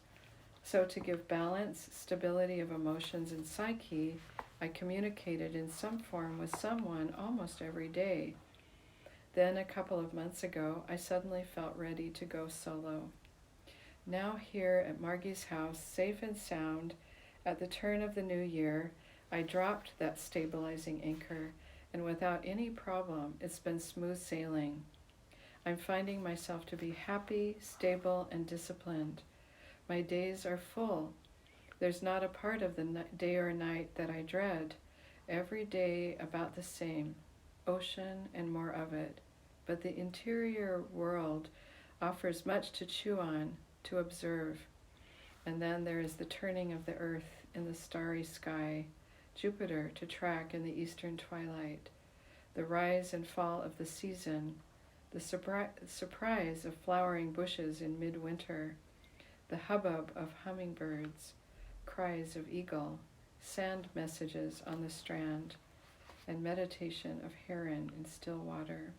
So to give balance, stability of emotions and psyche, I communicated in some form with someone almost every day. Then a couple of months ago, I suddenly felt ready to go solo. Now here at Margie's house, safe and sound, at the turn of the new year, I dropped that stabilizing anchor, and without any problem, it's been smooth sailing. I'm finding myself to be happy, stable, and disciplined. My days are full. There's not a part of the day or night that I dread. Every day about the same, ocean and more of it. But the interior world offers much to chew on, to observe. And then there is the turning of the earth in the starry sky, Jupiter to track in the eastern twilight, the rise and fall of the season, the surprise of flowering bushes in midwinter, the hubbub of hummingbirds, cries of eagle, sand messages on the strand, and meditation of heron in still water.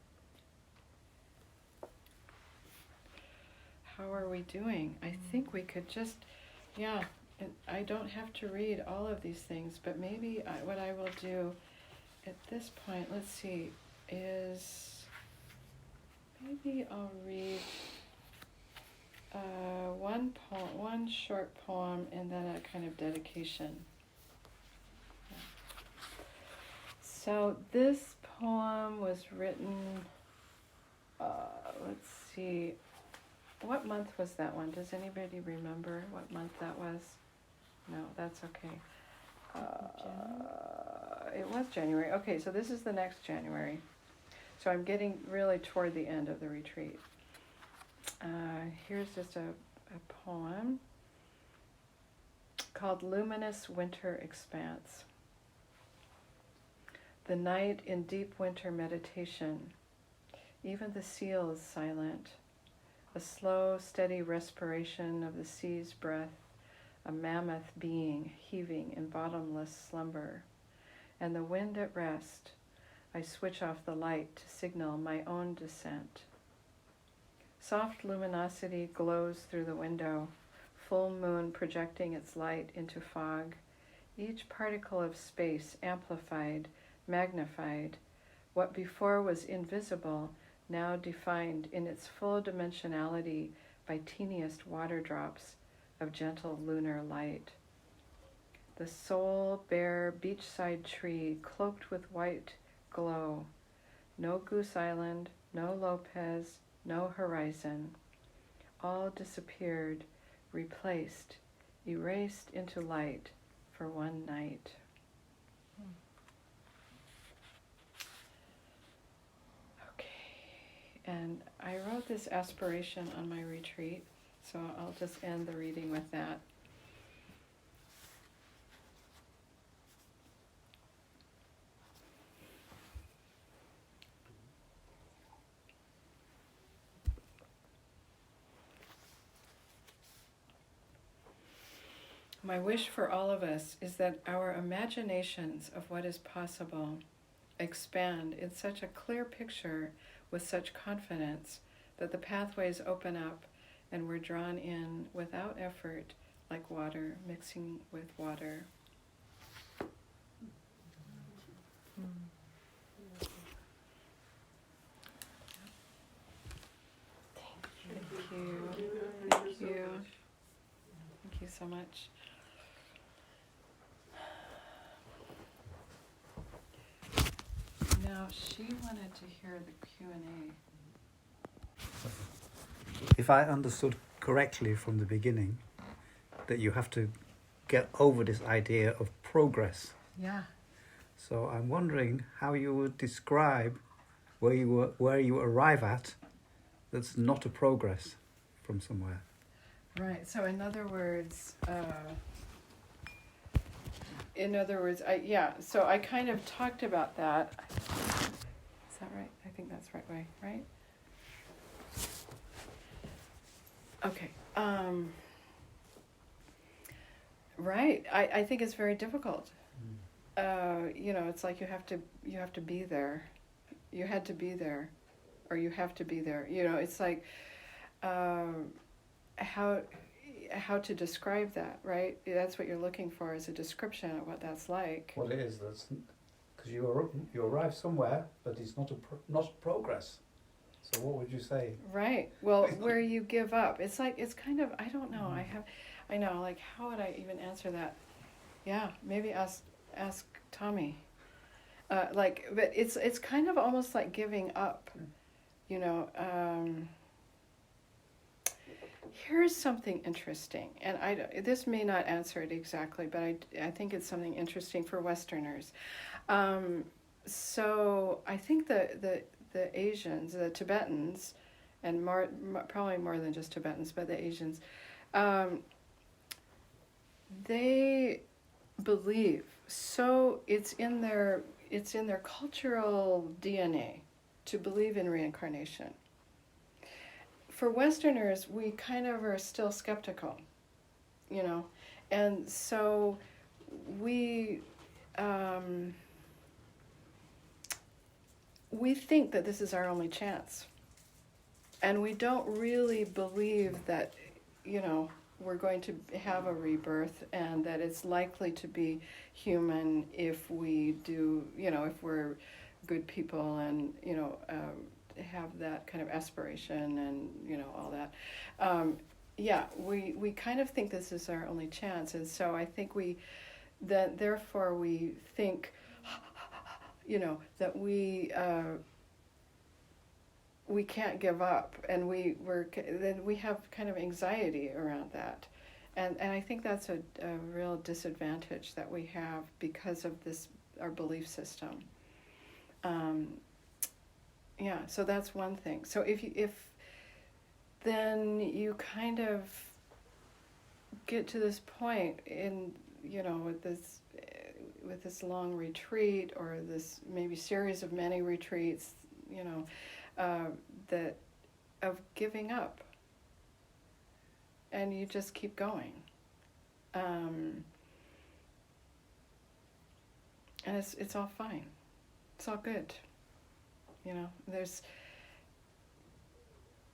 How are we doing? I think we could just, I don't have to read all of these things, but maybe what I will do at this point, let's see, is maybe I'll read one short poem and then a kind of dedication. So this poem was written, let's see, what month was that one? Does anybody remember what month that was? No, that's okay. It was January. Okay, so this is the next January. So I'm getting really toward the end of the retreat. Here's just a poem called Luminous Winter Expanse. The night in deep winter meditation. Even the seal is silent. A slow, steady respiration of the sea's breath, a mammoth being heaving in bottomless slumber. And the wind at rest. I switch off the light to signal my own descent. Soft luminosity glows through the window, full moon projecting its light into fog. Each particle of space amplified, magnified. What before was invisible, now defined in its full dimensionality by teeniest water drops of gentle lunar light. The sole, bare, beachside tree cloaked with white glow. No Goose Island, no Lopez, no horizon. All disappeared, replaced, erased into light for one night. Okay, and I wrote this aspiration on my retreat, so I'll just end the reading with that. my wish for all of us is that our imaginations of what is possible expand in such a clear picture with such confidence that the pathways open up and we're drawn in without effort, like water mixing with water. Thank you. Thank you. Thank you so much. Now, she wanted to hear the Q&A. If I understood correctly from the beginning, that you have to get over this idea of progress. Yeah. So I'm wondering how you would describe where you arrive at that's not a progress from somewhere. Right. So in other words, so I kind of talked about that. Is that right? I think that's the right way, right? Okay. Right. I think it's very difficult. It's like you have to be there. You had to be there, or you have to be there. It's like how to describe that, right? That's what you're looking for, is a description of what that's like. What it is, that's because you arrive somewhere, but it's not progress. So what would you say? Right. Well, where you give up, it's kind of, I don't know. I know. Like, how would I even answer that? Yeah, maybe ask Tommy. But it's kind of almost like giving up. Here's something interesting, and this may not answer it exactly, but I think it's something interesting for Westerners. So I think the Asians, the Tibetans, and probably more than just Tibetans, but the Asians, they believe, so it's in their cultural DNA to believe in reincarnation. For Westerners, we kind of are still skeptical, and so we think that this is our only chance, and we don't really believe that, we're going to have a rebirth and that it's likely to be human if we do, if we're good people and, have that kind of aspiration and, all that. We kind of think this is our only chance. And so I think therefore we think, that we can't give up, and then we have kind of anxiety around that, and I think that's a real disadvantage that we have because of our belief system. So that's one thing. So if then you kind of get to this point in with this long retreat, or this maybe series of many retreats, that of giving up, and you just keep going, and it's all fine, it's all good, there's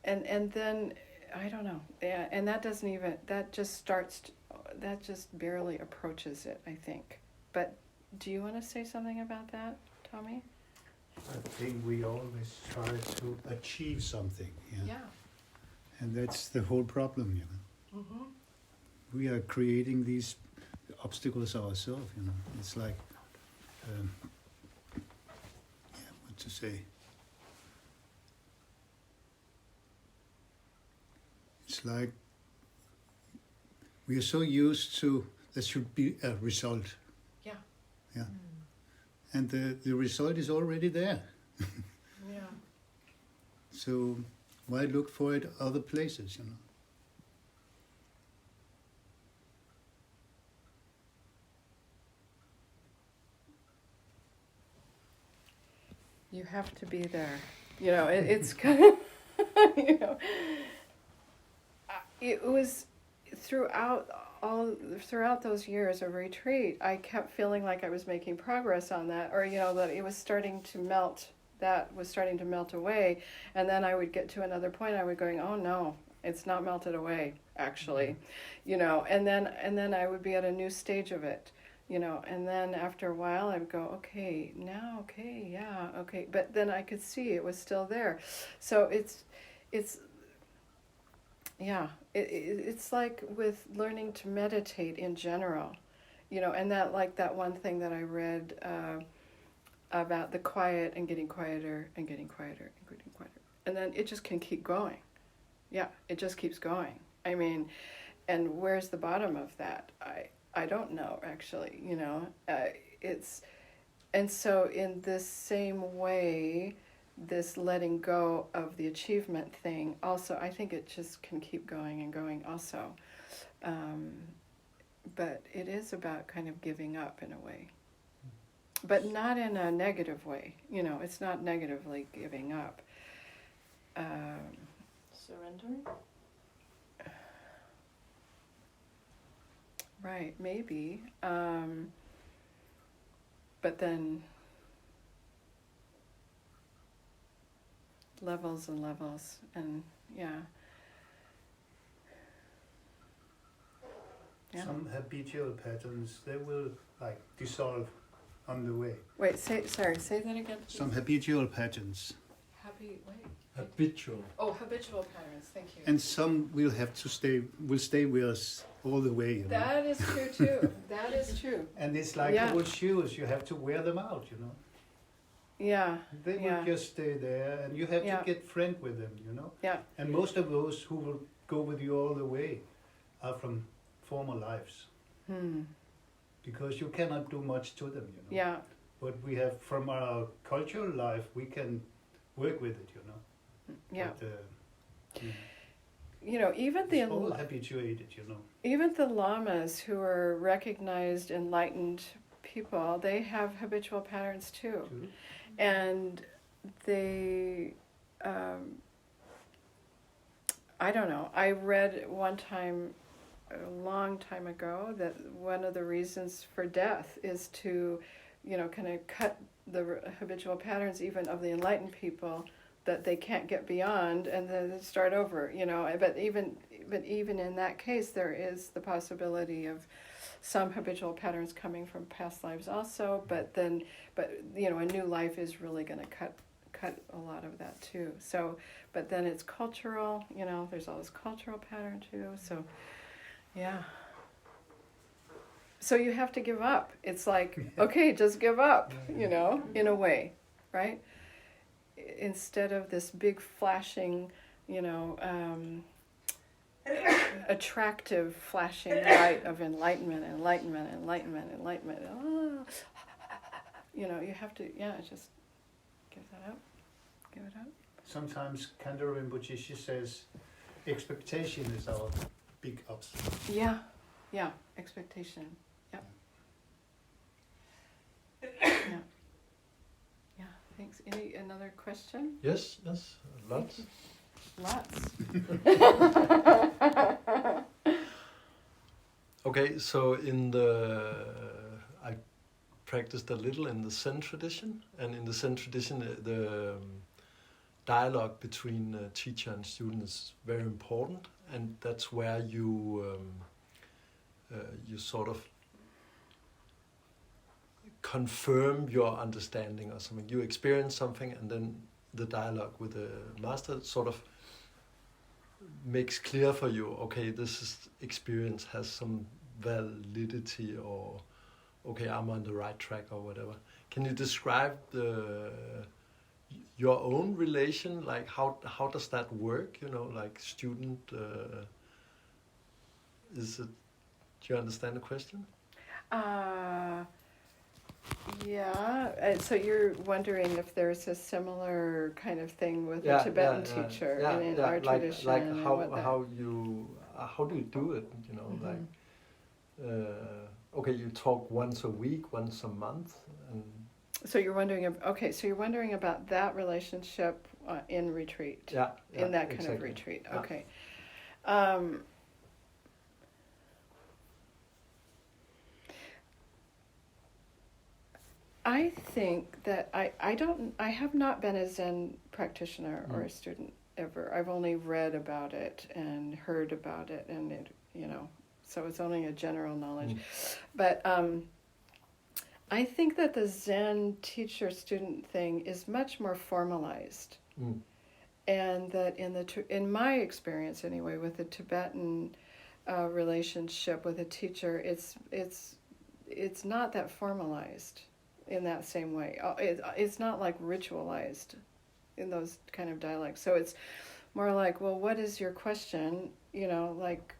and then I don't know, and that just barely approaches it, I think. But do you want to say something about that, Tommy? I think we always try to achieve something, Yeah. And that's the whole problem, Mm-hmm. We are creating these obstacles ourselves, It's like, what to say? It's like we are so used to there should be a result. Yeah. Yeah. And the result is already there. Yeah. So why look for it other places, You have to be there. It's kind of, it was throughout all throughout those years of retreat, I kept feeling like I was making progress on that, or that it was starting to melt. That was starting to melt away, and then I would get to another point. I would going, oh no, it's not melted away, actually, and then I would be at a new stage of it, and then after a while I would go, okay, now, okay, yeah, okay, but then I could see it was still there. So it's it's like with learning to meditate in general, and that one thing that I read about the quiet and getting quieter and getting quieter and getting quieter, and then it just can keep going. Yeah, it just keeps going. I mean, and where's the bottom of that? I don't know, actually, and so in this same way, this letting go of the achievement thing also, I think it just can keep going and going also. But it is about kind of giving up in a way. But not in a negative way. It's not negatively giving up. Surrendering? Right, maybe. But then levels and levels, and yeah. Some habitual patterns, they will dissolve on the way. Wait, say that again, please. Some habitual patterns. Habitual. Oh, habitual patterns, thank you. And some will stay with us all the way. That is true too. That is true. And it's like old shoes, you have to wear them out, Yeah. They will just stay there, and you have to get friend with them, Yeah. And most of those who will go with you all the way are from former lives. Because you cannot do much to them, Yeah. But we have, from our cultural life, we can work with it, Yeah. But, even it's all habituated, even the lamas who are recognized enlightened people, they have habitual patterns too. And they, I don't know, I read one time, a long time ago, that one of the reasons for death is to, kind of cut the habitual patterns even of the enlightened people that they can't get beyond, and then start over, but even in that case, there is the possibility of some habitual patterns coming from past lives also, but a new life is really going to cut a lot of that too. So, but then it's cultural, there's all this cultural pattern too. So, yeah. So you have to give up. It's like, okay, just give up, in a way, right? Instead of this big flashing, attractive flashing light of enlightenment. You have to, just give that up. Give it up. Sometimes Kanda Rinpoche says, expectation is our big obstacle. Yeah, expectation. Yep. Yeah, thanks. Another question? Yes, lots. Lots. Okay, so I practiced a little in the Zen tradition, and in the Zen tradition, the dialogue between teacher and student is very important, and that's where you sort of confirm your understanding or something. You experience something, and then the dialogue with the master sort of makes clear for you, okay, experience has some validity, or okay, I'm on the right track or whatever. Can you describe your own relation? Like how does that work? Like student, is it? Do you understand the question? Yeah. So you're wondering if there's a similar kind of thing with a Tibetan teacher in our tradition. Like how do you do it? Okay, you talk once a week, once a month, and. So you're wondering about that relationship in retreat. In that kind of retreat. Yeah. Okay. I think that I have not been a Zen practitioner or a student ever. I've only read about it and heard about it, and it, so it's only a general knowledge. But I think that the Zen teacher-student thing is much more formalized, and that in my experience anyway, with the Tibetan relationship with a teacher, it's not that formalized in that same way. It's not like ritualized in those kind of dialects. So it's more like, well, what is your question? Like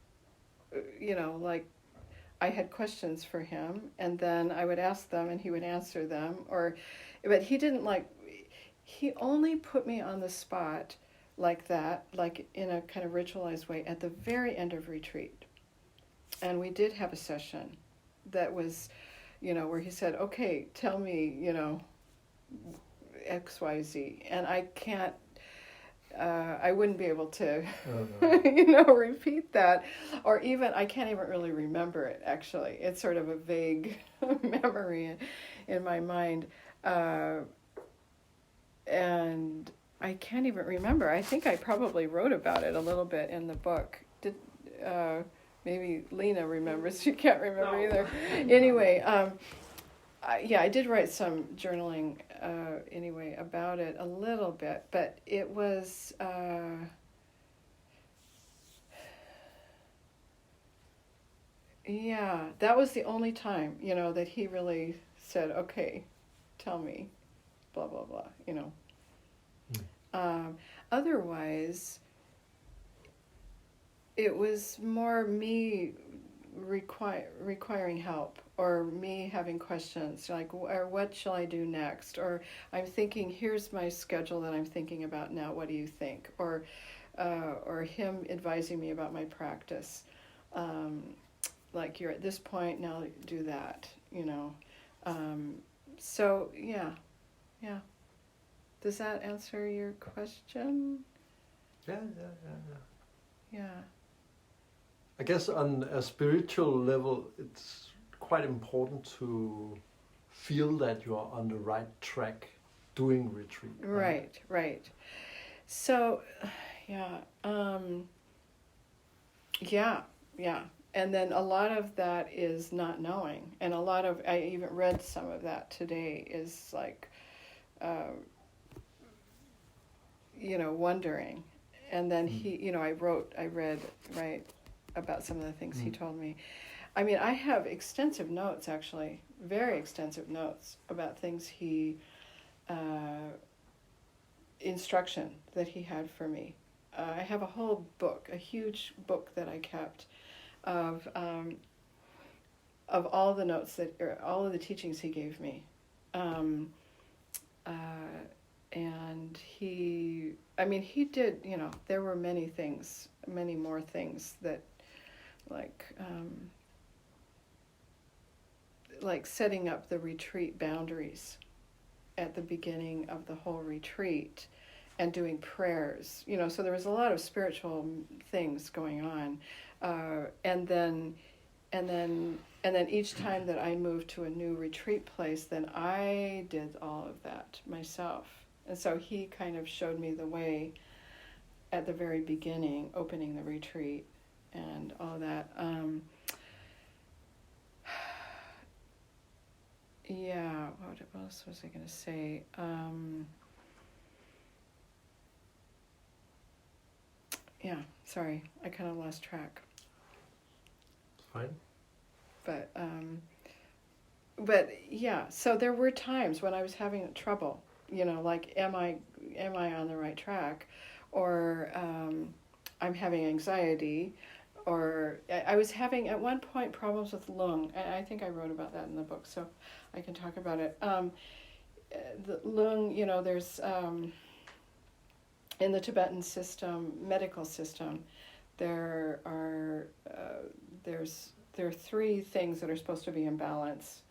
I had questions for him, and then I would ask them, and he would answer them. But he didn't he only put me on the spot like that, like in a kind of ritualized way, at the very end of retreat. And we did have a session that was, where he said, okay, tell me, X, Y, Z. And I can't, I wouldn't be able to, repeat that. Or even, I can't even really remember it, actually. It's sort of a vague memory in my mind. And I can't even remember. I think I probably wrote about it a little bit in the book. Maybe Lena remembers. She can't remember either. Anyway, I did write some journaling anyway about it a little bit, but it was that was the only time that he really said, okay, tell me, blah blah blah. Otherwise, it was more me requiring help, or me having questions, like, or what shall I do next? Or I'm thinking, here's my schedule that I'm thinking about now, what do you think? Or him advising me about my practice. Like, you're at this point, now do that, So, yeah. Does that answer your question? Yeah. Yeah. I guess on a spiritual level, it's quite important to feel that you are on the right track doing retreat. Right. So, yeah. And then a lot of that is not knowing. And I even read some of that today, is like, wondering. And then I read about some of the things he told me. I mean, I have extensive notes, actually, very extensive notes about things instruction that he had for me. I have a whole book, a huge book that I kept of all the notes all of the teachings he gave me. And he did, there were many more things that, like setting up the retreat boundaries at the beginning of the whole retreat, and doing prayers, so there was a lot of spiritual things going on. And then each time that I moved to a new retreat place, then I did all of that myself. And so he kind of showed me the way at the very beginning, opening the retreat and all that. What else was I going to say? Sorry, I kind of lost track. Fine. But yeah, so there were times when I was having trouble, like, am I on the right track, or I'm having anxiety, or I was having at one point problems with lung. I think I wrote about that in the book, so I can talk about it. The lung, there's in the Tibetan medical system, there are three things that are supposed to be in balance.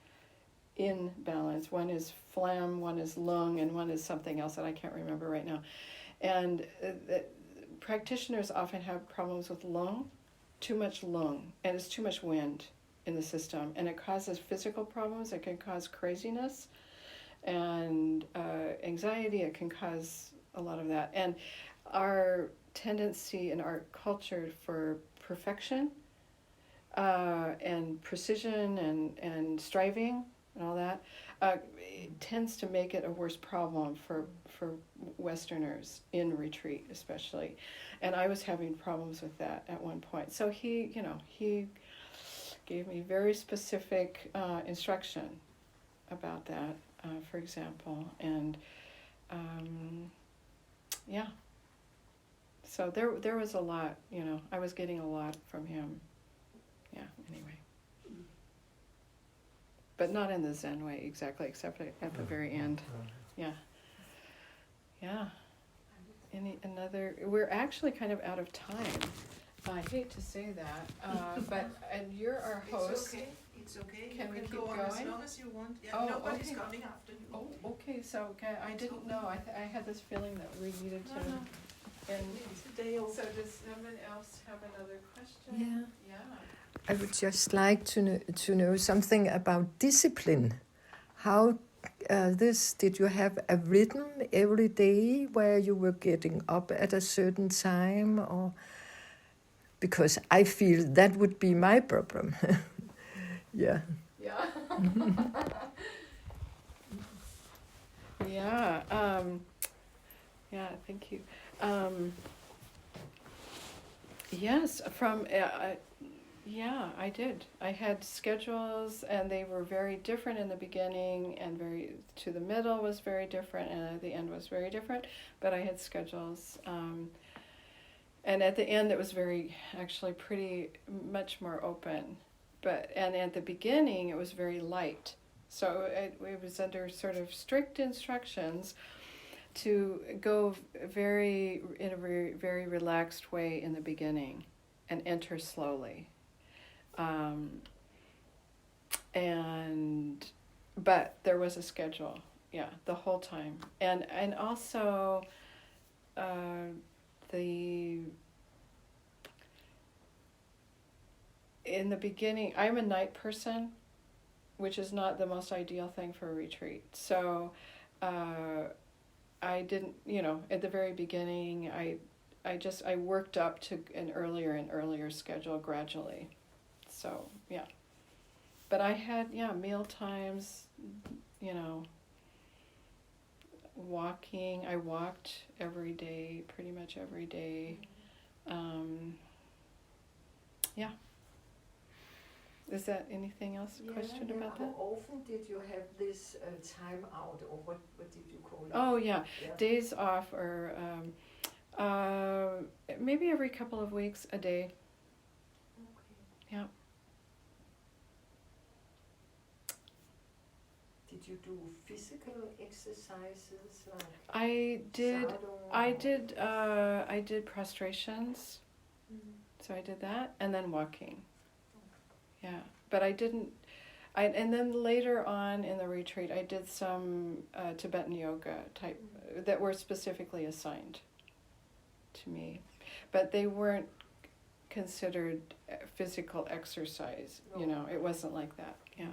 One is phlegm, one is lung, and one is something else that I can't remember right now. And practitioners often have problems with lung, too much lung, and it's too much wind in the system, and it causes physical problems. It can cause craziness. and anxiety. It can cause a lot of that. And our tendency in our culture for perfection and precision and striving and all that it tends to make it a worse problem for Westerners in retreat especially. And I was having problems with that at one point. So he gave me very specific instruction about that, for example. And yeah. So there was a lot, I was getting a lot from him. Yeah, anyway. But not in the Zen way exactly, except at the very end. Yeah. Yeah. We're actually kind of out of time. I hate to say that, and you're our host. It's okay. Can we you keep go on going? as long as you want. Yeah, Oh, nobody's okay. coming after you. Oh, okay. So I didn't know. I had this feeling that we needed to. No. And It's a day old. so does someone else have another question? Yeah. Yeah. I would just like to know something about discipline. How did you have a rhythm every day where you were getting up at a certain time, or because I feel that would be my problem. Yeah. Yeah. Yeah. Yeah. Thank you. Yes. Yeah, I did. I had schedules, and they were very different in the beginning, and to the middle was very different, and at the end was very different. But I had schedules, and at the end it was actually pretty much more open. And at the beginning it was very light, so it was under sort of strict instructions to go in a very relaxed way in the beginning, and enter slowly. But there was a schedule, yeah, the whole time, and also in the beginning, I'm a night person, which is not the most ideal thing for a retreat. So I didn't, at the very beginning, I worked up to an earlier and earlier schedule gradually. So, yeah. But I had, meal times, walking. I walked every day, pretty much every day. Yeah. Is that anything else? Question about that? How often did you have this time out, or what did you call it? Oh, yeah. Days off, or maybe every couple of weeks, a day. Okay. Yeah. Did you do physical exercises like I did Sadhu? I did prostrations. So I did that, and then walking. Yeah, but I didn't. And then later on in the retreat, I did some Tibetan yoga type that were specifically assigned to me, but they weren't considered physical exercise. No. It wasn't like that. Yeah.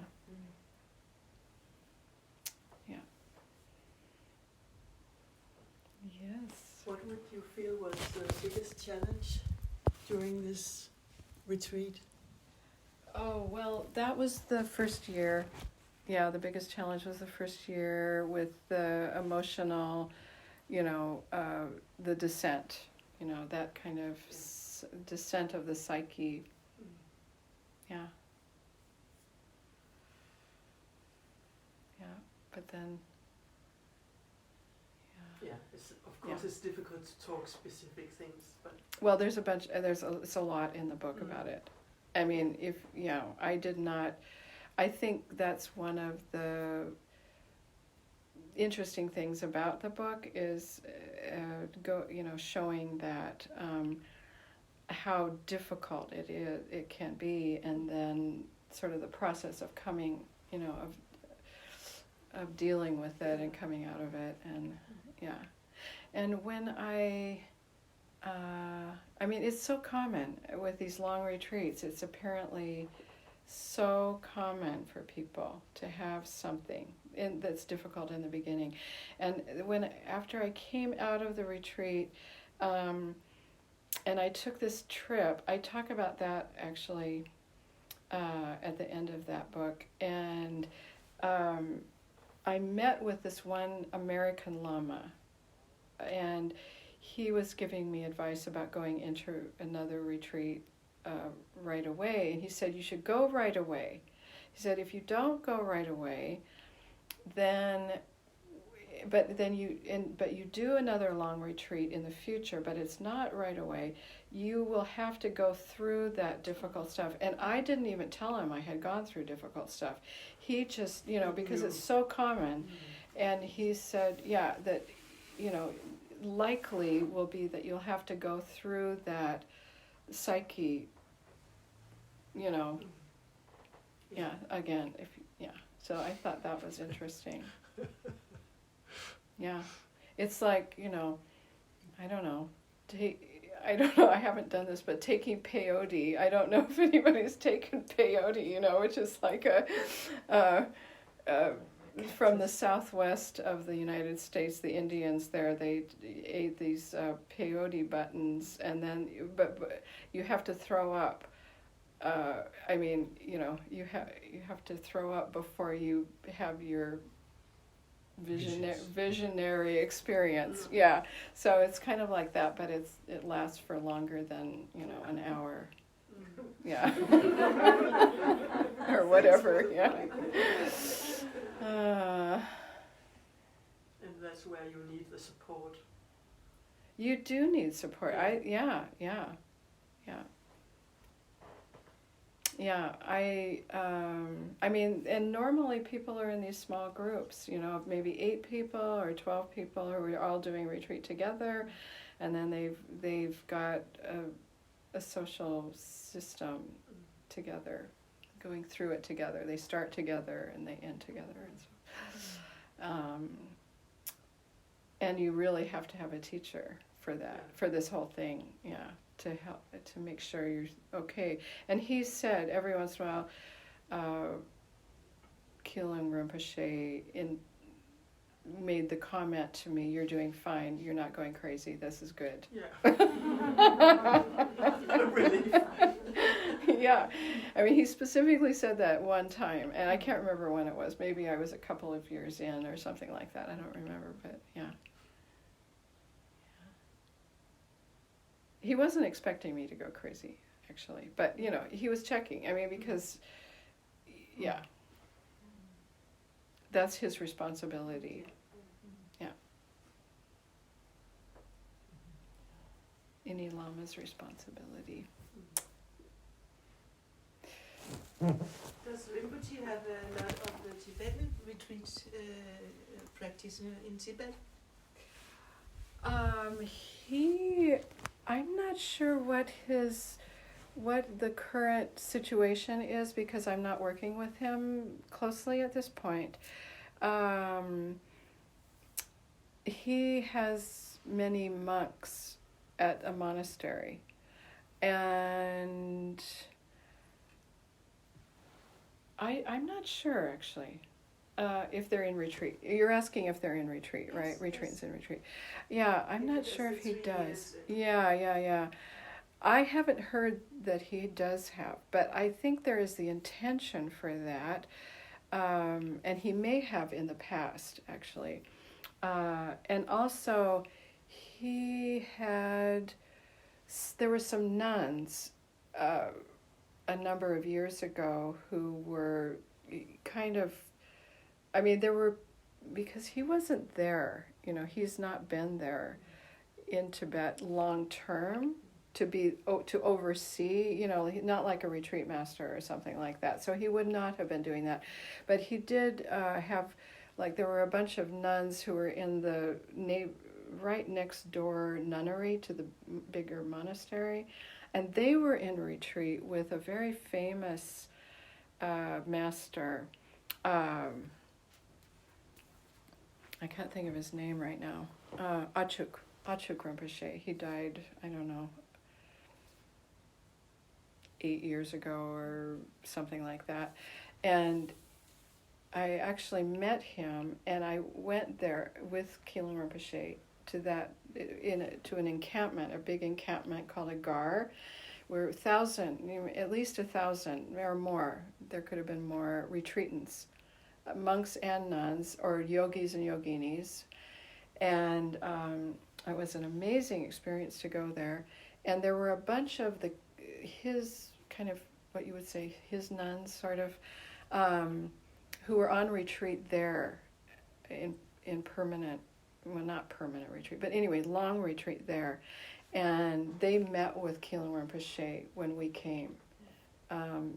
Yeah. Yes. What would you feel was the biggest challenge during this retreat? Oh, well, that was the first year. Yeah, the biggest challenge was the first year with the emotional, the descent, that kind of descent of the psyche. Yeah. Yeah, but then, Yeah, it's difficult to talk specific things, but well, it's a lot in the book about it. I mean, I think that's one of the interesting things about the book is, showing that how difficult it can be, and then sort of the process of coming, of dealing with it and coming out of it, and yeah, and when it's so common with these long retreats. It's apparently so common for people to have something that's difficult in the beginning. And after I came out of the retreat, and I took this trip, I talk about that actually at the end of that book, and I met with this one American Lama, and he was giving me advice about going into another retreat right away, and he said, you should go right away. He said, if you don't go right away, but you do another long retreat in the future, but it's not right away, you will have to go through that difficult stuff. And I didn't even tell him I had gone through difficult stuff. He just, because it's so common, and he said, yeah, that, likely will be that you'll have to go through that psyche, again, so I thought that was interesting. Yeah, it's like, I don't know, I haven't done this, but taking peyote, I don't know if anybody's taken peyote, which is like from the southwest of the United States, the Indians there, they ate these peyote buttons, and then, but you have to throw up. You have to throw up before you have your visionary experience. Yeah, so it's kind of like that, but it lasts for longer than an hour. Yeah, or whatever. Yeah. And that's where you need the support. You do need support. Yeah. And normally people are in these small groups, maybe 8 people or 12 people who are all doing retreat together, and then they've got a social system together, going through it together. They start together and they end together, and so, and you really have to have a teacher for that, for this whole thing, to help, to make sure you're okay. And he said every once in a while, Keeling Rinpoche made the comment to me, you're doing fine, you're not going crazy, this is good. Yeah. Relief. Yeah, he specifically said that one time, and I can't remember when it was. Maybe I was a couple of years in or something like that. I don't remember, but yeah. He wasn't expecting me to go crazy, actually, but he was checking. Because, yeah, that's his responsibility. Yeah. Any Lama's responsibility. Does Rinpoche have a lot of the Tibetan retreats practice in Tibet? I'm not sure what the current situation is, because I'm not working with him closely at this point. He has many monks at a monastery, and I'm not sure, actually, if they're in retreat. You're asking if they're in retreat, right? Yes, Retreats yes. in retreat. Yeah, I'm not sure if he 3 does. years. Yeah. I haven't heard that he does have, but I think there is the intention for that, and he may have in the past, actually. And also, there were some nuns a number of years ago who were kind of, because he wasn't there, he's not been there in Tibet long term to oversee, not like a retreat master or something like that. So he would not have been doing that. But he did have, there were a bunch of nuns who were in the right next door nunnery to the bigger monastery. And they were in retreat with a very famous master. I can't think of his name right now. Achuk Rinpoche. He died, I don't know, 8 years ago or something like that. And I actually met him, and I went there with Keeling Rinpoche to an encampment, a big encampment called a gar, where 1,000, at least 1,000 or more, there could have been more retreatants, monks and nuns, or yogis and yoginis. And it was an amazing experience to go there. And there were a bunch of his kind of, what you would say, his nuns sort of, who were on retreat there in permanent, well, not permanent retreat, but anyway, long retreat there. And they met with Keeling Rinpoche when we came.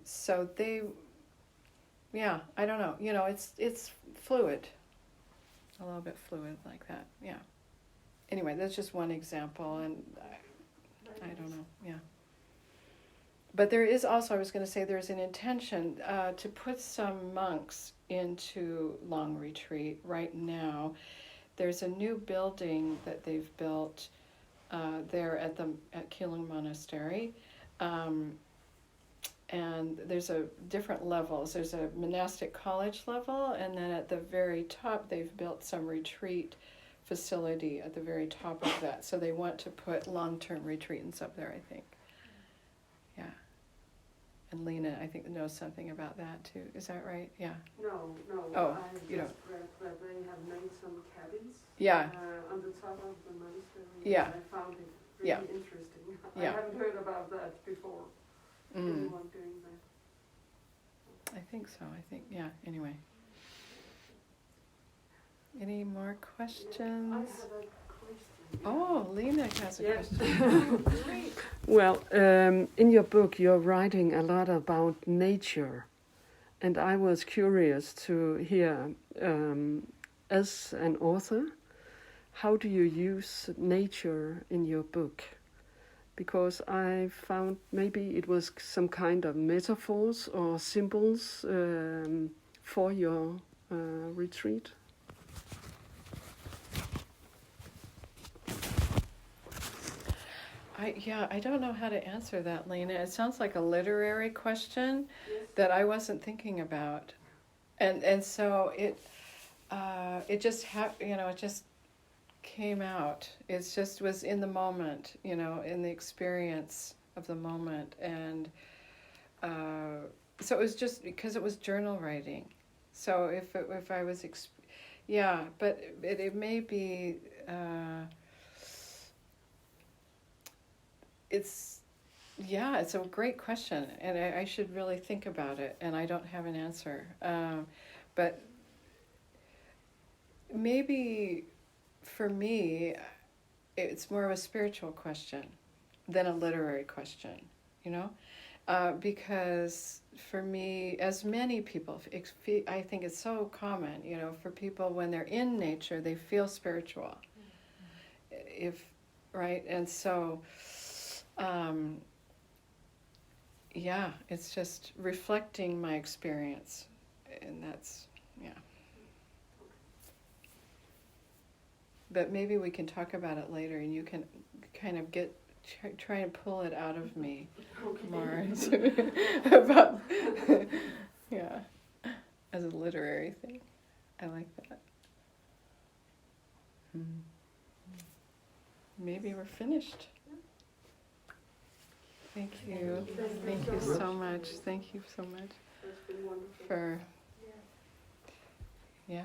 So they, yeah, I don't know. You know, it's fluid, a little bit fluid like that. Yeah. Anyway, that's just one example, and I don't know. Yeah. But there is also, I was going to say, there's an intention to put some monks into long retreat right now. There's a new building that they've built there at Keeling Monastery. And there's different levels. There's a monastic college level, and then at the very top they've built some retreat facility at the very top of that. So they want to put long-term retreatants up there, I think. Yeah. And Lena, I think, knows something about that too. Is that right? Yeah. No. Oh, I you just read that they have made some cabins. Yeah. On the top of the monastery. Yeah. I found it really Yeah. interesting. Yeah. I haven't heard about that before. Anyone doing that? I think so. Yeah. Anyway. Any more questions? I have a question. Oh, Lena has a Yes. question. Well, in your book, you're writing a lot about nature, and I was curious to hear, as an author, how do you use nature in your book? Because I found maybe it was some kind of metaphors or symbols for your retreat. I don't know how to answer that, Lena. It sounds like a literary question that I wasn't thinking about, and so it just it just came out. It just was in the moment, in the experience of the moment, and so it was just because it was journal writing. So if I was, but it may be. It's a great question, and I should really think about it, and I don't have an answer. But maybe for me, it's more of a spiritual question than a literary question, because for me, as many people, I think it's so common, for people when they're in nature, they feel spiritual. Right? And so... it's just reflecting my experience, and that's, But maybe we can talk about it later, and you can kind of try and pull it out of me more about, as a literary thing. I like that. Maybe we're finished. Thank you. Thank you so much. Thank you so much That's been wonderful. for, yeah.